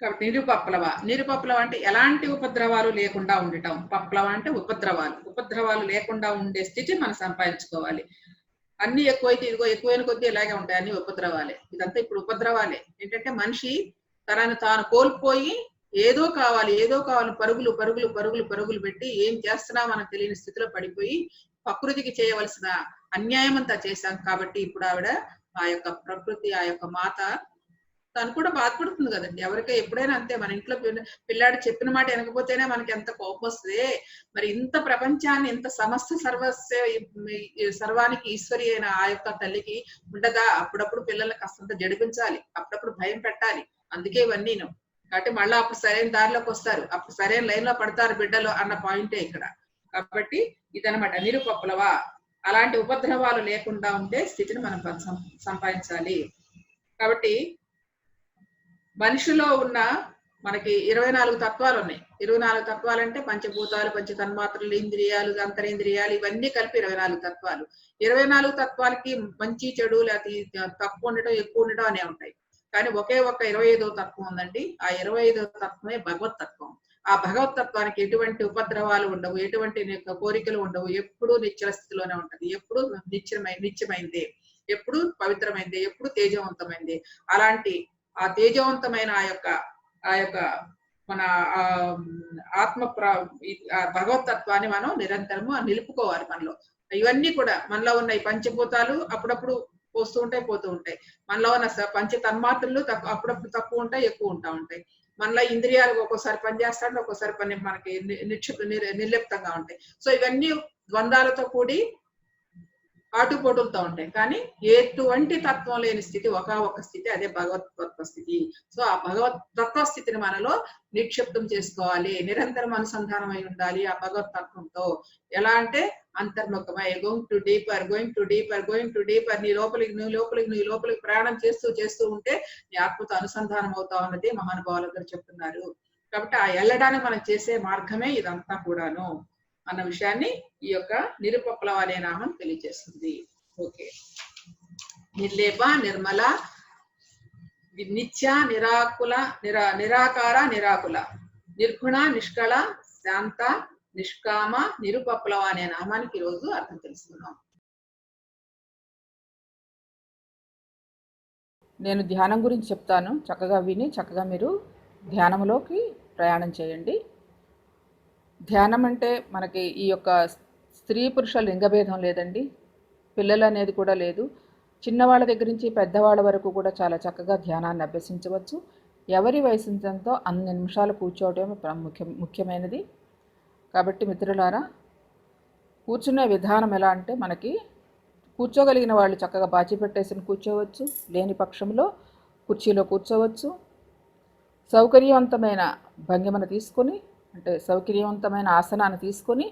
కాబట్టి నిరుపప్లవ. నిరుపప్లవ అంటే ఎలాంటి ఉపద్రవాలు లేకుండా ఉండటం. పప్లవ అంటే ఉపద్రవాలు లేకుండా ఉండే స్థితి మనం సంపాదించుకోవాలి. అన్ని ఎక్కువైతే ఇదిగో ఎక్కువైన కొద్దీ ఇలాగే ఉంటాయి, అన్ని ఉపద్రవాలే. ఇదంతా ఇప్పుడు ఉపద్రవాలే. ఏంటంటే మనిషి తనను తాను కోల్పోయి ఏదో కావాలి పరుగులు పరుగులు పరుగులు పరుగులు పెట్టి ఏం చేస్తున్నా మనకు తెలియని స్థితిలో పడిపోయి ప్రకృతికి చేయవలసిన అన్యాయం అంతా చేశాం. కాబట్టి ఇప్పుడు ఆవిడ ఆ యొక్క ప్రకృతి, ఆ యొక్క మాత తను కూడా బాధపడుతుంది కదండి. ఎవరికై ఎప్పుడైనా అంతే. మన ఇంట్లో పిల్లాడు చెప్పిన మాట వినకపోతేనే మనకి ఎంత కోపం వస్తుంది. మరి ఇంత ప్రపంచాన్ని, ఇంత సమస్త సర్వానికి ఈశ్వరి అయిన ఆ యొక్క తల్లికి ఉండదా? అప్పుడప్పుడు పిల్లల్ని కాస్తంత జడిపించాలి, అప్పుడప్పుడు భయం పెట్టాలి. అందుకే ఇవన్నీను. కాబట్టి మళ్ళీ అప్పుడు సరైన దారిలోకి వస్తారు, అప్పుడు సరైన లైన్ లో పడతారు బిడ్డలు అన్న పాయింటే ఇక్కడ. కాబట్టి ఇదనమాట నిరుపప్లవ. అలాంటి ఉపద్రవాలు లేకుండా ఉండే స్థితిని మనం సంపాదించాలి. కాబట్టి మనిషిలో ఉన్న మనకి 24 తత్వాలు ఉన్నాయి. 24 తత్వాలు అంటే పంచభూతాలు, పంచ తన్మాత్రలు, ఇంద్రియాలు, అంతరింద్రియాలు, ఇవన్నీ కలిపి 24 తత్వాలు. 24 తత్వాలకి మంచి చెడు లేకపోతే తక్కువ ఉండటం, ఎక్కువ ఉండటం అనే ఉంటాయి. కానీ ఒకే ఒక్క 25వ తత్వం ఉందండి. ఆ 25వ తత్వమే భగవత్ తత్వం. ఆ భగవత్ తత్వానికి ఎటువంటి ఉపద్రవాలు ఉండవు, ఎటువంటి కోరికలు ఉండవు. ఎప్పుడూ నిశ్చల స్థితిలోనే ఉంటది. ఎప్పుడు నిత్యమైందే, ఎప్పుడు పవిత్రమైందే, ఎప్పుడు తేజవంతమైందే. అలాంటి ఆ తేజవంతమైన ఆ యొక్క మన ఆత్మ భగవతత్వాన్ని మనం నిరంతరము నిలుపుకోవాలి మనలో. ఇవన్నీ కూడా మనలో ఉన్న ఈ పంచభూతాలు అప్పుడప్పుడు వస్తూ ఉంటాయి, పోతూ ఉంటాయి. మనలో ఉన్న పంచ తన్మాత్రలు అప్పుడప్పుడు తక్కువ ఉంటాయి, ఎక్కువ ఉంటాయి. మనలో ఇంద్రియాలు ఒక్కోసారి పనిచేస్తాడు, ఒక్కోసారి పని మనకి నిర్లిప్తంగా ఉంటాయి. సో ఇవన్నీ ద్వంద్వాలతో కూడి ఆటుపోటులతో ఉంటాయి. కానీ ఎటువంటి తత్వం లేని స్థితి ఒక స్థితి, అదే భగవత్ తత్వ స్థితి. సో ఆ భగవత్ తత్వ స్థితిని మనలో నిక్షిప్తం చేసుకోవాలి, నిరంతరం అనుసంధానం అయి ఉండాలి ఆ భగవత్ తత్వంతో. ఎలా అంటే అంతర్ముఖమై గోయింగ్ టు డీపర్, నీ లోపలికి ప్రయాణం చేస్తూ ఉంటే నీ ఆత్మతో అనుసంధానం అవుతా ఉన్నది మహానుభావులందరూ చెప్తున్నారు. కాబట్టి ఆ వెళ్ళడానికి మనం చేసే మార్గమే ఇదంతా కూడాను అన్న విషయాన్ని ఈ యొక్క నిరుపప్లవ అనే నామం తెలియజేస్తుంది. ఓకే. నిర్లేప, నిర్మల, నిత్య, నిరాకార, నిరాకుల, నిర్గుణ, నిష్కళ, శాంత, నిష్కామ, నిరుపప్లవ అనే నామానికి ఈరోజు అర్థం తెలుసుకున్నాం. నేను ధ్యానం గురించి చెప్తాను, చక్కగా విని చక్కగా మీరు ధ్యానంలోకి ప్రయాణం చేయండి. ధ్యానం అంటే మనకి ఈ యొక్క స్త్రీ పురుష లింగభేదం లేదండి, పిల్లలు అనేది కూడా లేదు. చిన్నవాళ్ళ దగ్గర నుంచి పెద్దవాళ్ళ వరకు కూడా చాలా చక్కగా ధ్యానాన్ని అభ్యసించవచ్చు. ఎవరి వయసుతో అన్ని నిమిషాలు కూర్చోవడమే ముఖ్యమైనది. కాబట్టి మిత్రులారా, కూర్చునే విధానం ఎలా అంటే మనకి కూర్చోగలిగిన వాళ్ళు చక్కగా బాచి పెట్టేసి కూర్చోవచ్చు, లేని పక్షంలో కుర్చీలో కూర్చోవచ్చు. సౌకర్యవంతమైన భంగిమను తీసుకొని, అంటే సౌకర్యవంతమైన ఆసనాన్ని తీసుకొని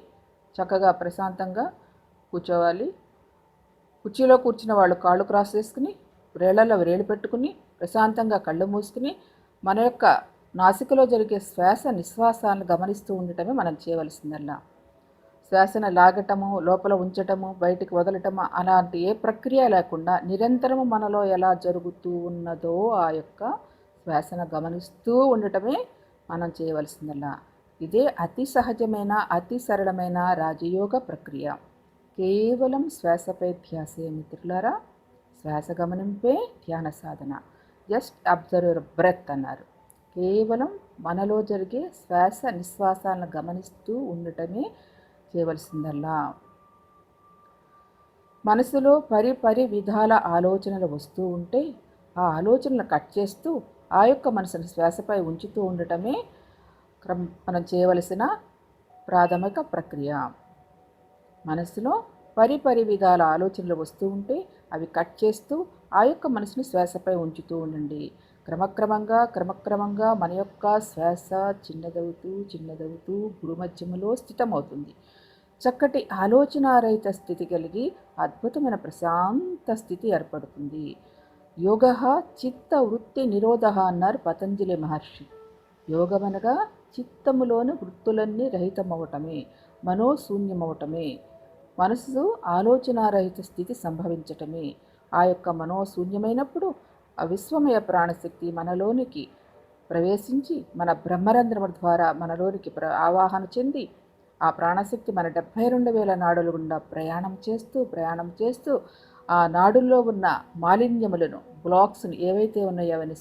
చక్కగా ప్రశాంతంగా కూర్చోవాలి. కుర్చీలో కూర్చున్న వాళ్ళు కాళ్ళు క్రాస్ చేసుకుని, వేళ్లలో వేలు పెట్టుకుని, ప్రశాంతంగా కళ్ళు మూసుకుని మన యొక్క నాసికలో జరిగే శ్వాస నిశ్వాసాలను గమనిస్తూ ఉండటమే మనం చేయవలసిందల్లా. శ్వాసను లాగటము, లోపల ఉంచటము, బయటికి వదలటము అలాంటి ఏ ప్రక్రియ లేకుండా నిరంతరము మనలో ఎలా జరుగుతూ ఉన్నదో ఆ యొక్క శ్వాసను గమనిస్తూ ఉండటమే మనం చేయవలసిందల్లా. ఇదే అతి సహజమైన అతి సరళమైన రాజయోగ ప్రక్రియ. కేవలం శ్వాసపై ధ్యాసే మిత్రులారా. శ్వాస గమనింపే ధ్యాన సాధన. జస్ట్ అబ్జర్వ్ యువర్ బ్రెత్ అన్నారు. కేవలం మనలో జరిగే శ్వాస నిశ్వాసాలను గమనిస్తూ ఉండటమే చేయవలసిందల్లా. మనసులో పరి విధాల ఆలోచనలు వస్తూ ఉంటే ఆ ఆలోచనలు కట్ చేస్తూ ఆ యొక్క మనసును శ్వాసపై ఉంచుతూ ఉండటమే మనం చేయవలసిన ప్రాథమిక ప్రక్రియ. మనసులో పరి విధాల ఆలోచనలు వస్తూ ఉంటే అవి కట్ చేస్తూ ఆ యొక్క మనసును శ్వాసపై ఉంచుతూ ఉండండి. క్రమక్రమంగా మన యొక్క శ్వాస చిన్నదవుతూ భూమధ్యములో స్థితమవుతుంది. చక్కటి ఆలోచనారహిత స్థితి కలిగి అద్భుతమైన ప్రశాంత స్థితి ఏర్పడుతుంది. యోగ చిత్త వృత్తి నిరోధ అన్నారు పతంజలి మహర్షి. యోగమనగా చిత్తములోని వృత్తులన్నీ రహితమవటమే, మనోశూన్యమవటమే, మనసు ఆలోచనారహిత స్థితి సంభవించటమే. ఆ యొక్క మనోశూన్యమైనప్పుడు ఆ విశ్వమయ ప్రాణశక్తి మనలోనికి ప్రవేశించి మన బ్రహ్మరంధ్రముల ద్వారా మనలోనికి ఆవాహన చెంది ఆ ప్రాణశక్తి మన 72,000 నాడుల గుండా ప్రయాణం చేస్తూ ఆ నాడుల్లో ఉన్న మాలిన్యములను, బ్లాక్స్ని ఏవైతే ఉన్నాయో అవన్నీ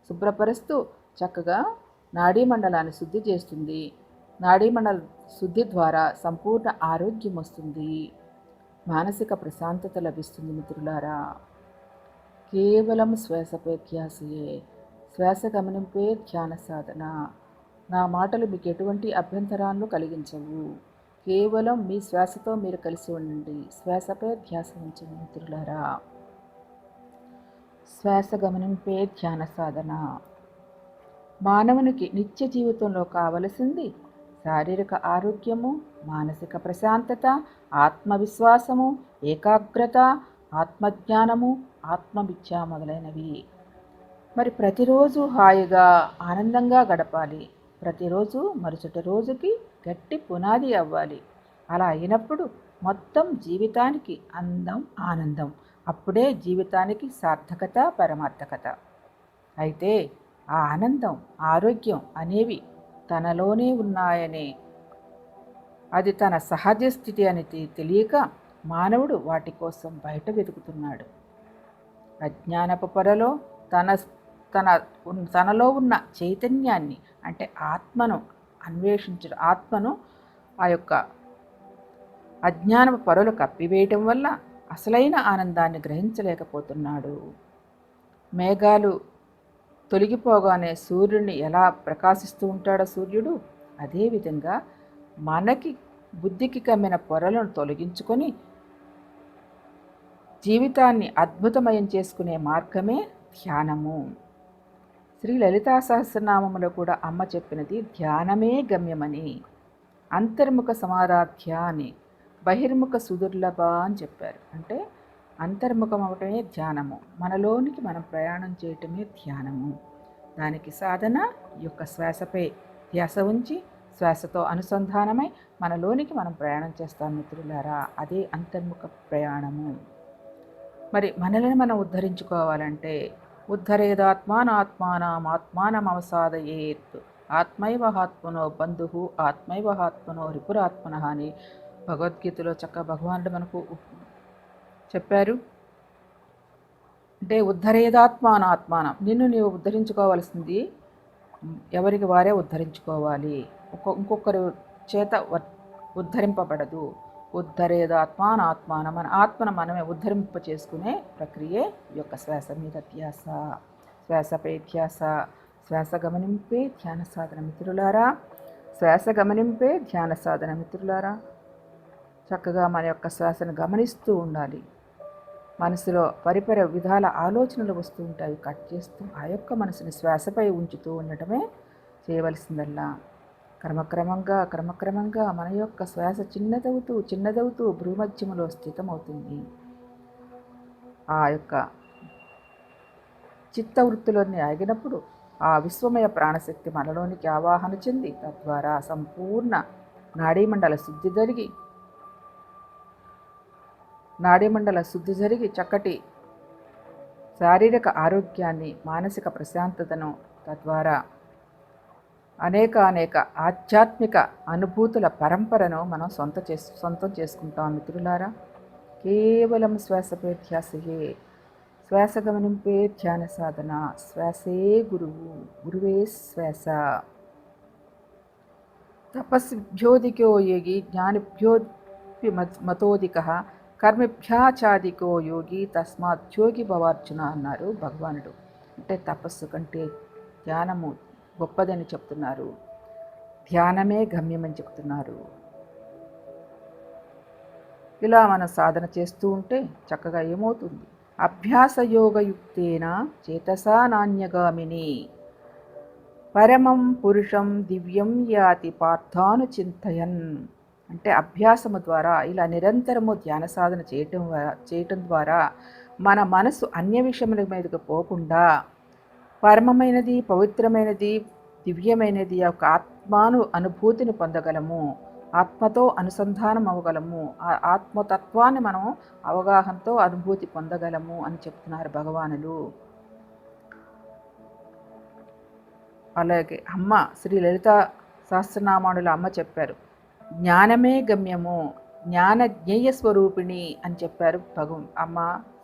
శుభ్రపరుస్తూ చక్కగా నాడీ మండలాన్ని శుద్ధి చేస్తుంది. నాడీ మండల శుద్ధి ద్వారా సంపూర్ణ ఆరోగ్యం వస్తుంది, మానసిక ప్రశాంతత లభిస్తుంది. మిత్రులారా, కేవలం శ్వాసపై ధ్యాసయే, శ్వాస గమనింపే ధ్యాన సాధన. నా మాటలు మీకు ఎటువంటి అభ్యంతరాలను కలిగించవు. కేవలం మీ శ్వాసతో మీరు కలిసి ఉండండి. శ్వాసపై ధ్యాస ఉంచండి మిత్రులారా. శ్వాస గమనింపే ధ్యాన సాధన. మానవునికి నిత్య జీవితంలో కావలసింది శారీరక ఆరోగ్యము, మానసిక ప్రశాంతత, ఆత్మవిశ్వాసము, ఏకాగ్రత, ఆత్మజ్ఞానము, ఆత్మవిద్య మొదలైనవి. మరి ప్రతిరోజు హాయిగా ఆనందంగా గడపాలి. ప్రతిరోజు మరుసటి రోజుకి గట్టి పునాది అవ్వాలి. అలా అయినప్పుడు మొత్తం జీవితానికి అందం, ఆనందం. అప్పుడే జీవితానికి సార్థకత, పరమార్థకత. అయితే ఆ ఆనందం, ఆరోగ్యం అనేవి తనలోనే ఉన్నాయని, అది తన సహజ స్థితి అని తెలియక మానవుడు వాటి కోసం బయట వెతుకుతున్నాడు. అజ్ఞానపు పొరలో తనలో ఉన్న చైతన్యాన్ని అంటే ఆత్మను అన్వేషించడం, ఆత్మను ఆ యొక్క అజ్ఞానపు పొరలు కప్పివేయటం వల్ల అసలైన ఆనందాన్ని గ్రహించలేకపోతున్నాడు. మేఘాలు తొలగిపోగానే సూర్యుడిని ఎలా ప్రకాశిస్తూ ఉంటాడో సూర్యుడు, అదేవిధంగా మనకి బుద్ధికి కమ్మిన పొరలను తొలగించుకొని జీవితాన్ని అద్భుతమయం చేసుకునే మార్గమే ధ్యానము. శ్రీ లలితా సహస్రనామములో కూడా అమ్మ చెప్పినది ధ్యానమే గమ్యమని. అంతర్ముఖ సమారాధ్య అని, బహిర్ముఖ సుదుర్లభ అని చెప్పారు. అంటే అంతర్ముఖం అవటమే ధ్యానము, మనలోనికి మనం ప్రయాణం చేయటమే ధ్యానము. దానికి సాధన ఈ యొక్క శ్వాసపై ధ్యాస ఉంచి శ్వాసతో అనుసంధానమై మనలోనికి మనం ప్రయాణం చేస్తాం మిత్రులారా. అదే అంతర్ముఖ ప్రయాణము. మరి మనల్ని మనం ఉద్ధరించుకోవాలంటే ఉద్ధరేదాత్మానాత్మానమవసాదయేత్ ఆత్మైవహాత్మనో బంధు ఆత్మైవహాత్మనో రిపురాత్మన అని భగవద్గీతలో చక్కగా భగవానుడు మనకు చెప్పారు. అంటే ఉద్ధరేదాత్మానాత్మానం, నిన్ను నీవు ఉద్ధరించుకోవాల్సింది ఎవరికి వారే ఉద్ధరించుకోవాలి, ఇంకొకరు చేత ఉద్ధరింపబడదు. ఉద్ధరేదాత్మానాత్మానం, మన ఆత్మను మనమే ఉద్ధరింప చేసుకునే ప్రక్రియే ఈ యొక్క శ్వాస మీద ధ్యాస, శ్వాసపై ధ్యాస. శ్వాస గమనింపే ధ్యాన సాధన మిత్రులారా. శ్వాస గమనింపే ధ్యాన సాధన మిత్రులారా. చక్కగా మన యొక్క శ్వాసను గమనిస్తూ ఉండాలి. మనసులో విధాల ఆలోచనలు వస్తూ ఉంటాయి, కట్ చేస్తూ ఆ యొక్క మనసుని శ్వాసపై ఉంచుతూ ఉండటమే చేయవలసిందల్లా. క్రమక్రమంగా మన యొక్క శ్వాస చిన్నదవుతూ భూమధ్యములో స్థితమవుతుంది. ఆ యొక్క చిత్తవృత్తులన్నీ ఆగినప్పుడు ఆ విశ్వమయ ప్రాణశక్తి మనలోనికి ఆవాహన చెంది తద్వారా సంపూర్ణ నాడీమండల శుద్ధి జరిగి చక్కటి శారీరక ఆరోగ్యాన్ని, మానసిక ప్రశాంతతను, తద్వారా అనేక ఆధ్యాత్మిక అనుభూతుల పరంపరను మనం సొంతం చేసుకుంటాం మిత్రులారా. కేవలం శ్వాసపై ధ్యాసయే, శ్వాస గమనింపే ధ్యాన సాధన, శ్వాసే గురువు, గురువే శ్వాస. తపస్భ్యోధికో యోగి జ్ఞానిభ్యోపి మతోధికః కర్మభ్యాచాధికో యోగి తస్మాత్ భవార్జున అన్నారు భగవానుడు. అంటే తపస్సు కంటే ధ్యానము గొప్పదని చెప్తున్నారు. ధ్యానమే గమ్యమని చెప్తున్నారు. ఇలా మనం సాధన చేస్తూ ఉంటే చక్కగా ఏమవుతుంది? అభ్యాస యోగయుక్తేన చేతసా నాణ్యగామిని పరమం పురుషం దివ్యం యాతి పార్థాను చింతయన్. అంటే అభ్యాసము ద్వారా ఇలా నిరంతరము ధ్యాన సాధన చేయటం ద్వారా మన మనసు అన్య విషయముల మీదకు పోకుండా పరమమైనది, పవిత్రమైనది, దివ్యమైనది యొక్క అనుభూతిని పొందగలము. ఆత్మతో అనుసంధానం అవ్వగలము. ఆ ఆత్మతత్వాన్ని మనం అవగాహనతో అనుభూతి పొందగలము అని చెప్తున్నారు భగవానులు. అలాగే అమ్మ శ్రీ లలిత సహస్రనామానుల అమ్మ చెప్పారు, జ్ఞానమే గమ్యము, జ్ఞాన జ్ఞేయ స్వరూపిణి అని చెప్పారు అమ్మ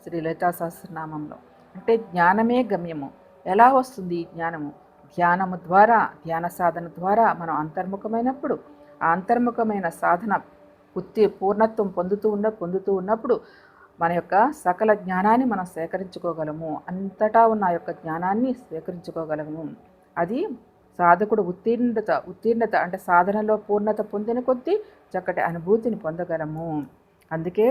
శ్రీ లలితా సహస్రనామంలో. అంటే జ్ఞానమే గమ్యము. ఎలా వస్తుంది ఈ జ్ఞానము? ధ్యానము ద్వారా, ధ్యాన సాధన ద్వారా మనం అంతర్ముఖమైనప్పుడు, ఆ అంతర్ముఖమైన సాధన పూర్ణత్వం పొందుతూ ఉన్నప్పుడు మన యొక్క సకల జ్ఞానాన్ని మనం సేకరించుకోగలము. అంతటా ఉన్న ఆ యొక్క జ్ఞానాన్ని స్వీకరించుకోగలము. అది సాధకుడు ఉత్తీర్ణత అంటే సాధనలో పూర్ణత పొందిన కొద్దీ చక్కటి అనుభూతిని పొందగలము. అందుకే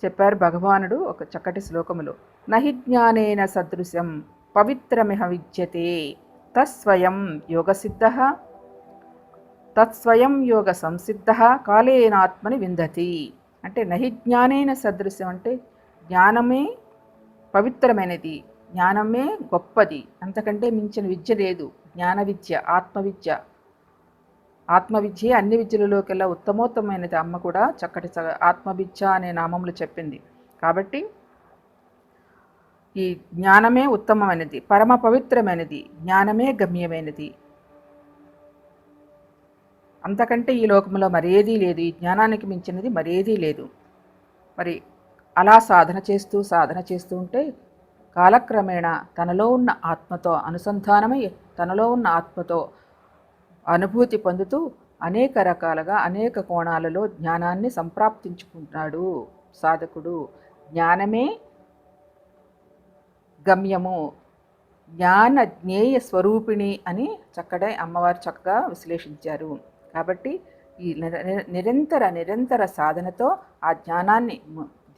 చెప్పారు భగవానుడు ఒక చక్కటి శ్లోకములో, నహి జ్ఞానేన సదృశం పవిత్రమిహ విద్యతే తస్వయం యోగ సంసిద్ధ కాలేనాత్మని విందతి. అంటే నహి జ్ఞానేన సదృశ్యం అంటే జ్ఞానమే పవిత్రమైనది, జ్ఞానమే గొప్పది, అంతకంటే మించిన విద్య లేదు. జ్ఞాన విద్య, ఆత్మవిద్య అన్ని విద్యలలోకెల్లా ఉత్తమోత్తమైనది. అమ్మ కూడా చక్కటి ఆత్మవిద్య అనే నామములు చెప్పింది. కాబట్టి ఈ జ్ఞానమే ఉత్తమమైనది, పరమ పవిత్రమైనది, జ్ఞానమే గమ్యమైనది. అంతకంటే ఈ లోకంలో మరేదీ లేదు. ఈ జ్ఞానానికి మించినది మరేదీ లేదు. మరి అలా సాధన చేస్తూ ఉంటే కాలక్రమేణా తనలో ఉన్న ఆత్మతో అనుసంధానమై తనలో ఉన్న ఆత్మతో అనుభూతి పొందుతూ అనేక రకాలుగా అనేక కోణాలలో జ్ఞానాన్ని సంప్రాప్తించుకుంటాడు సాధకుడు. జ్ఞానమే గమ్యము, జ్ఞాన జ్ఞేయ స్వరూపిణి అని అమ్మవారు చక్కగా విశ్లేషించారు. కాబట్టి ఈ నిరంతర సాధనతో ఆ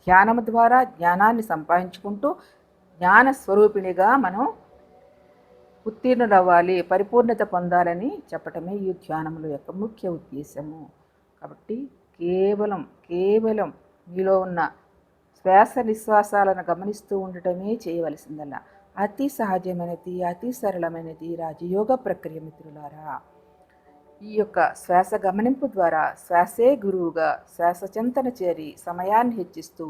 ధ్యానము ద్వారా జ్ఞానాన్ని సంపాదించుకుంటూ జ్ఞాన స్వరూపిణిగా మనం ఉత్తీర్ణులవ్వాలి, పరిపూర్ణత పొందాలని చెప్పటమే ఈ ధ్యానముల యొక్క ముఖ్య ఉద్దేశము. కాబట్టి కేవలం మీలో ఉన్న శ్వాస నిశ్వాసాలను గమనిస్తూ ఉండటమే చేయవలసిందల్లా. అతి సహజమైనది, అతి సరళమైనది రాజయోగ ప్రక్రియ మిత్రులారా. ఈ యొక్క శ్వాస గమనింపు ద్వారా శ్వాసే గురువుగా శ్వాస చింతన చేరి సమయాన్ని హెచ్చిస్తూ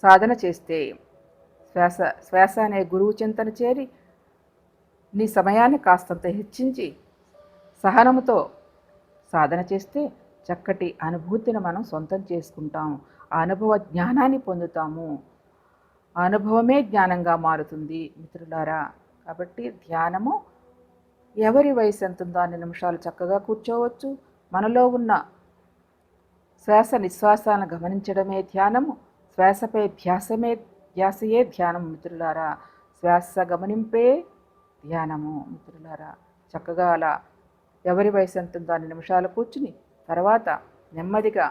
సాధన చేస్తే శ్వాస అనే గురువు చింతన చేరి నీ సమయాన్ని కాస్తంత హెచ్చించి సహనముతో సాధన చేస్తే చక్కటి అనుభూతిని మనం సొంతం చేసుకుంటాం. ఆ అనుభవ జ్ఞానాన్ని పొందుతాము. ఆ అనుభవమే జ్ఞానంగా మారుతుంది మిత్రులారా. కాబట్టి ధ్యానము ఎవరి వయసు ఎంత ఉందో అన్ని నిమిషాలు చక్కగా కూర్చోవచ్చు. మనలో ఉన్న శ్వాస నిశ్వాసాలను గమనించడమే ధ్యానము. శ్వాసపై ధ్యాసయే ధ్యానం మిత్రులారా. శ్వాస గమనింపే ధ్యానము మిత్రులారా. చక్కగా అలా ఎవరి వయసు ఎంత ఉందో అన్ని నిమిషాలు కూర్చుని తర్వాత నెమ్మదిగా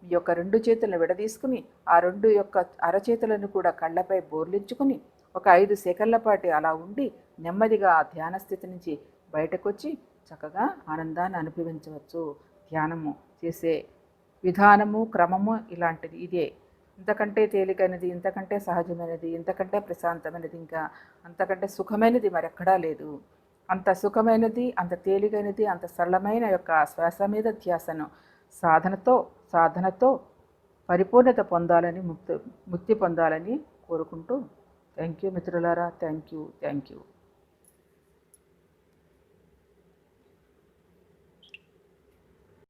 మీ యొక్క 2 చేతులను విడదీసుకుని ఆ 2 యొక్క అరచేతులను కూడా కళ్ళపై బోర్లించుకుని ఒక 5 సెకన్ల పాటు అలా ఉండి నెమ్మదిగా ఆ ధ్యాన స్థితి నుంచి బయటకు వచ్చి చక్కగా ఆనందాన్ని అనుభవించవచ్చు. ధ్యానము చేసే విధానము, క్రమము ఇలాంటిది ఇదే. ఇంతకంటే తేలికైనది, ఇంతకంటే సహజమైనది, ఇంతకంటే ప్రశాంతమైనది, ఇంకా అంతకంటే సుఖమైనది మరెక్కడా లేదు. అంత సుఖమైనది, అంత తేలికైనది, అంత సరళమైన యొక్క శ్వాస మీద ధ్యాసను సాధనతో పరిపూర్ణత పొందాలని, ముక్తి పొందాలని కోరుకుంటూ థ్యాంక్ యూ మిత్రులారా. Thank you.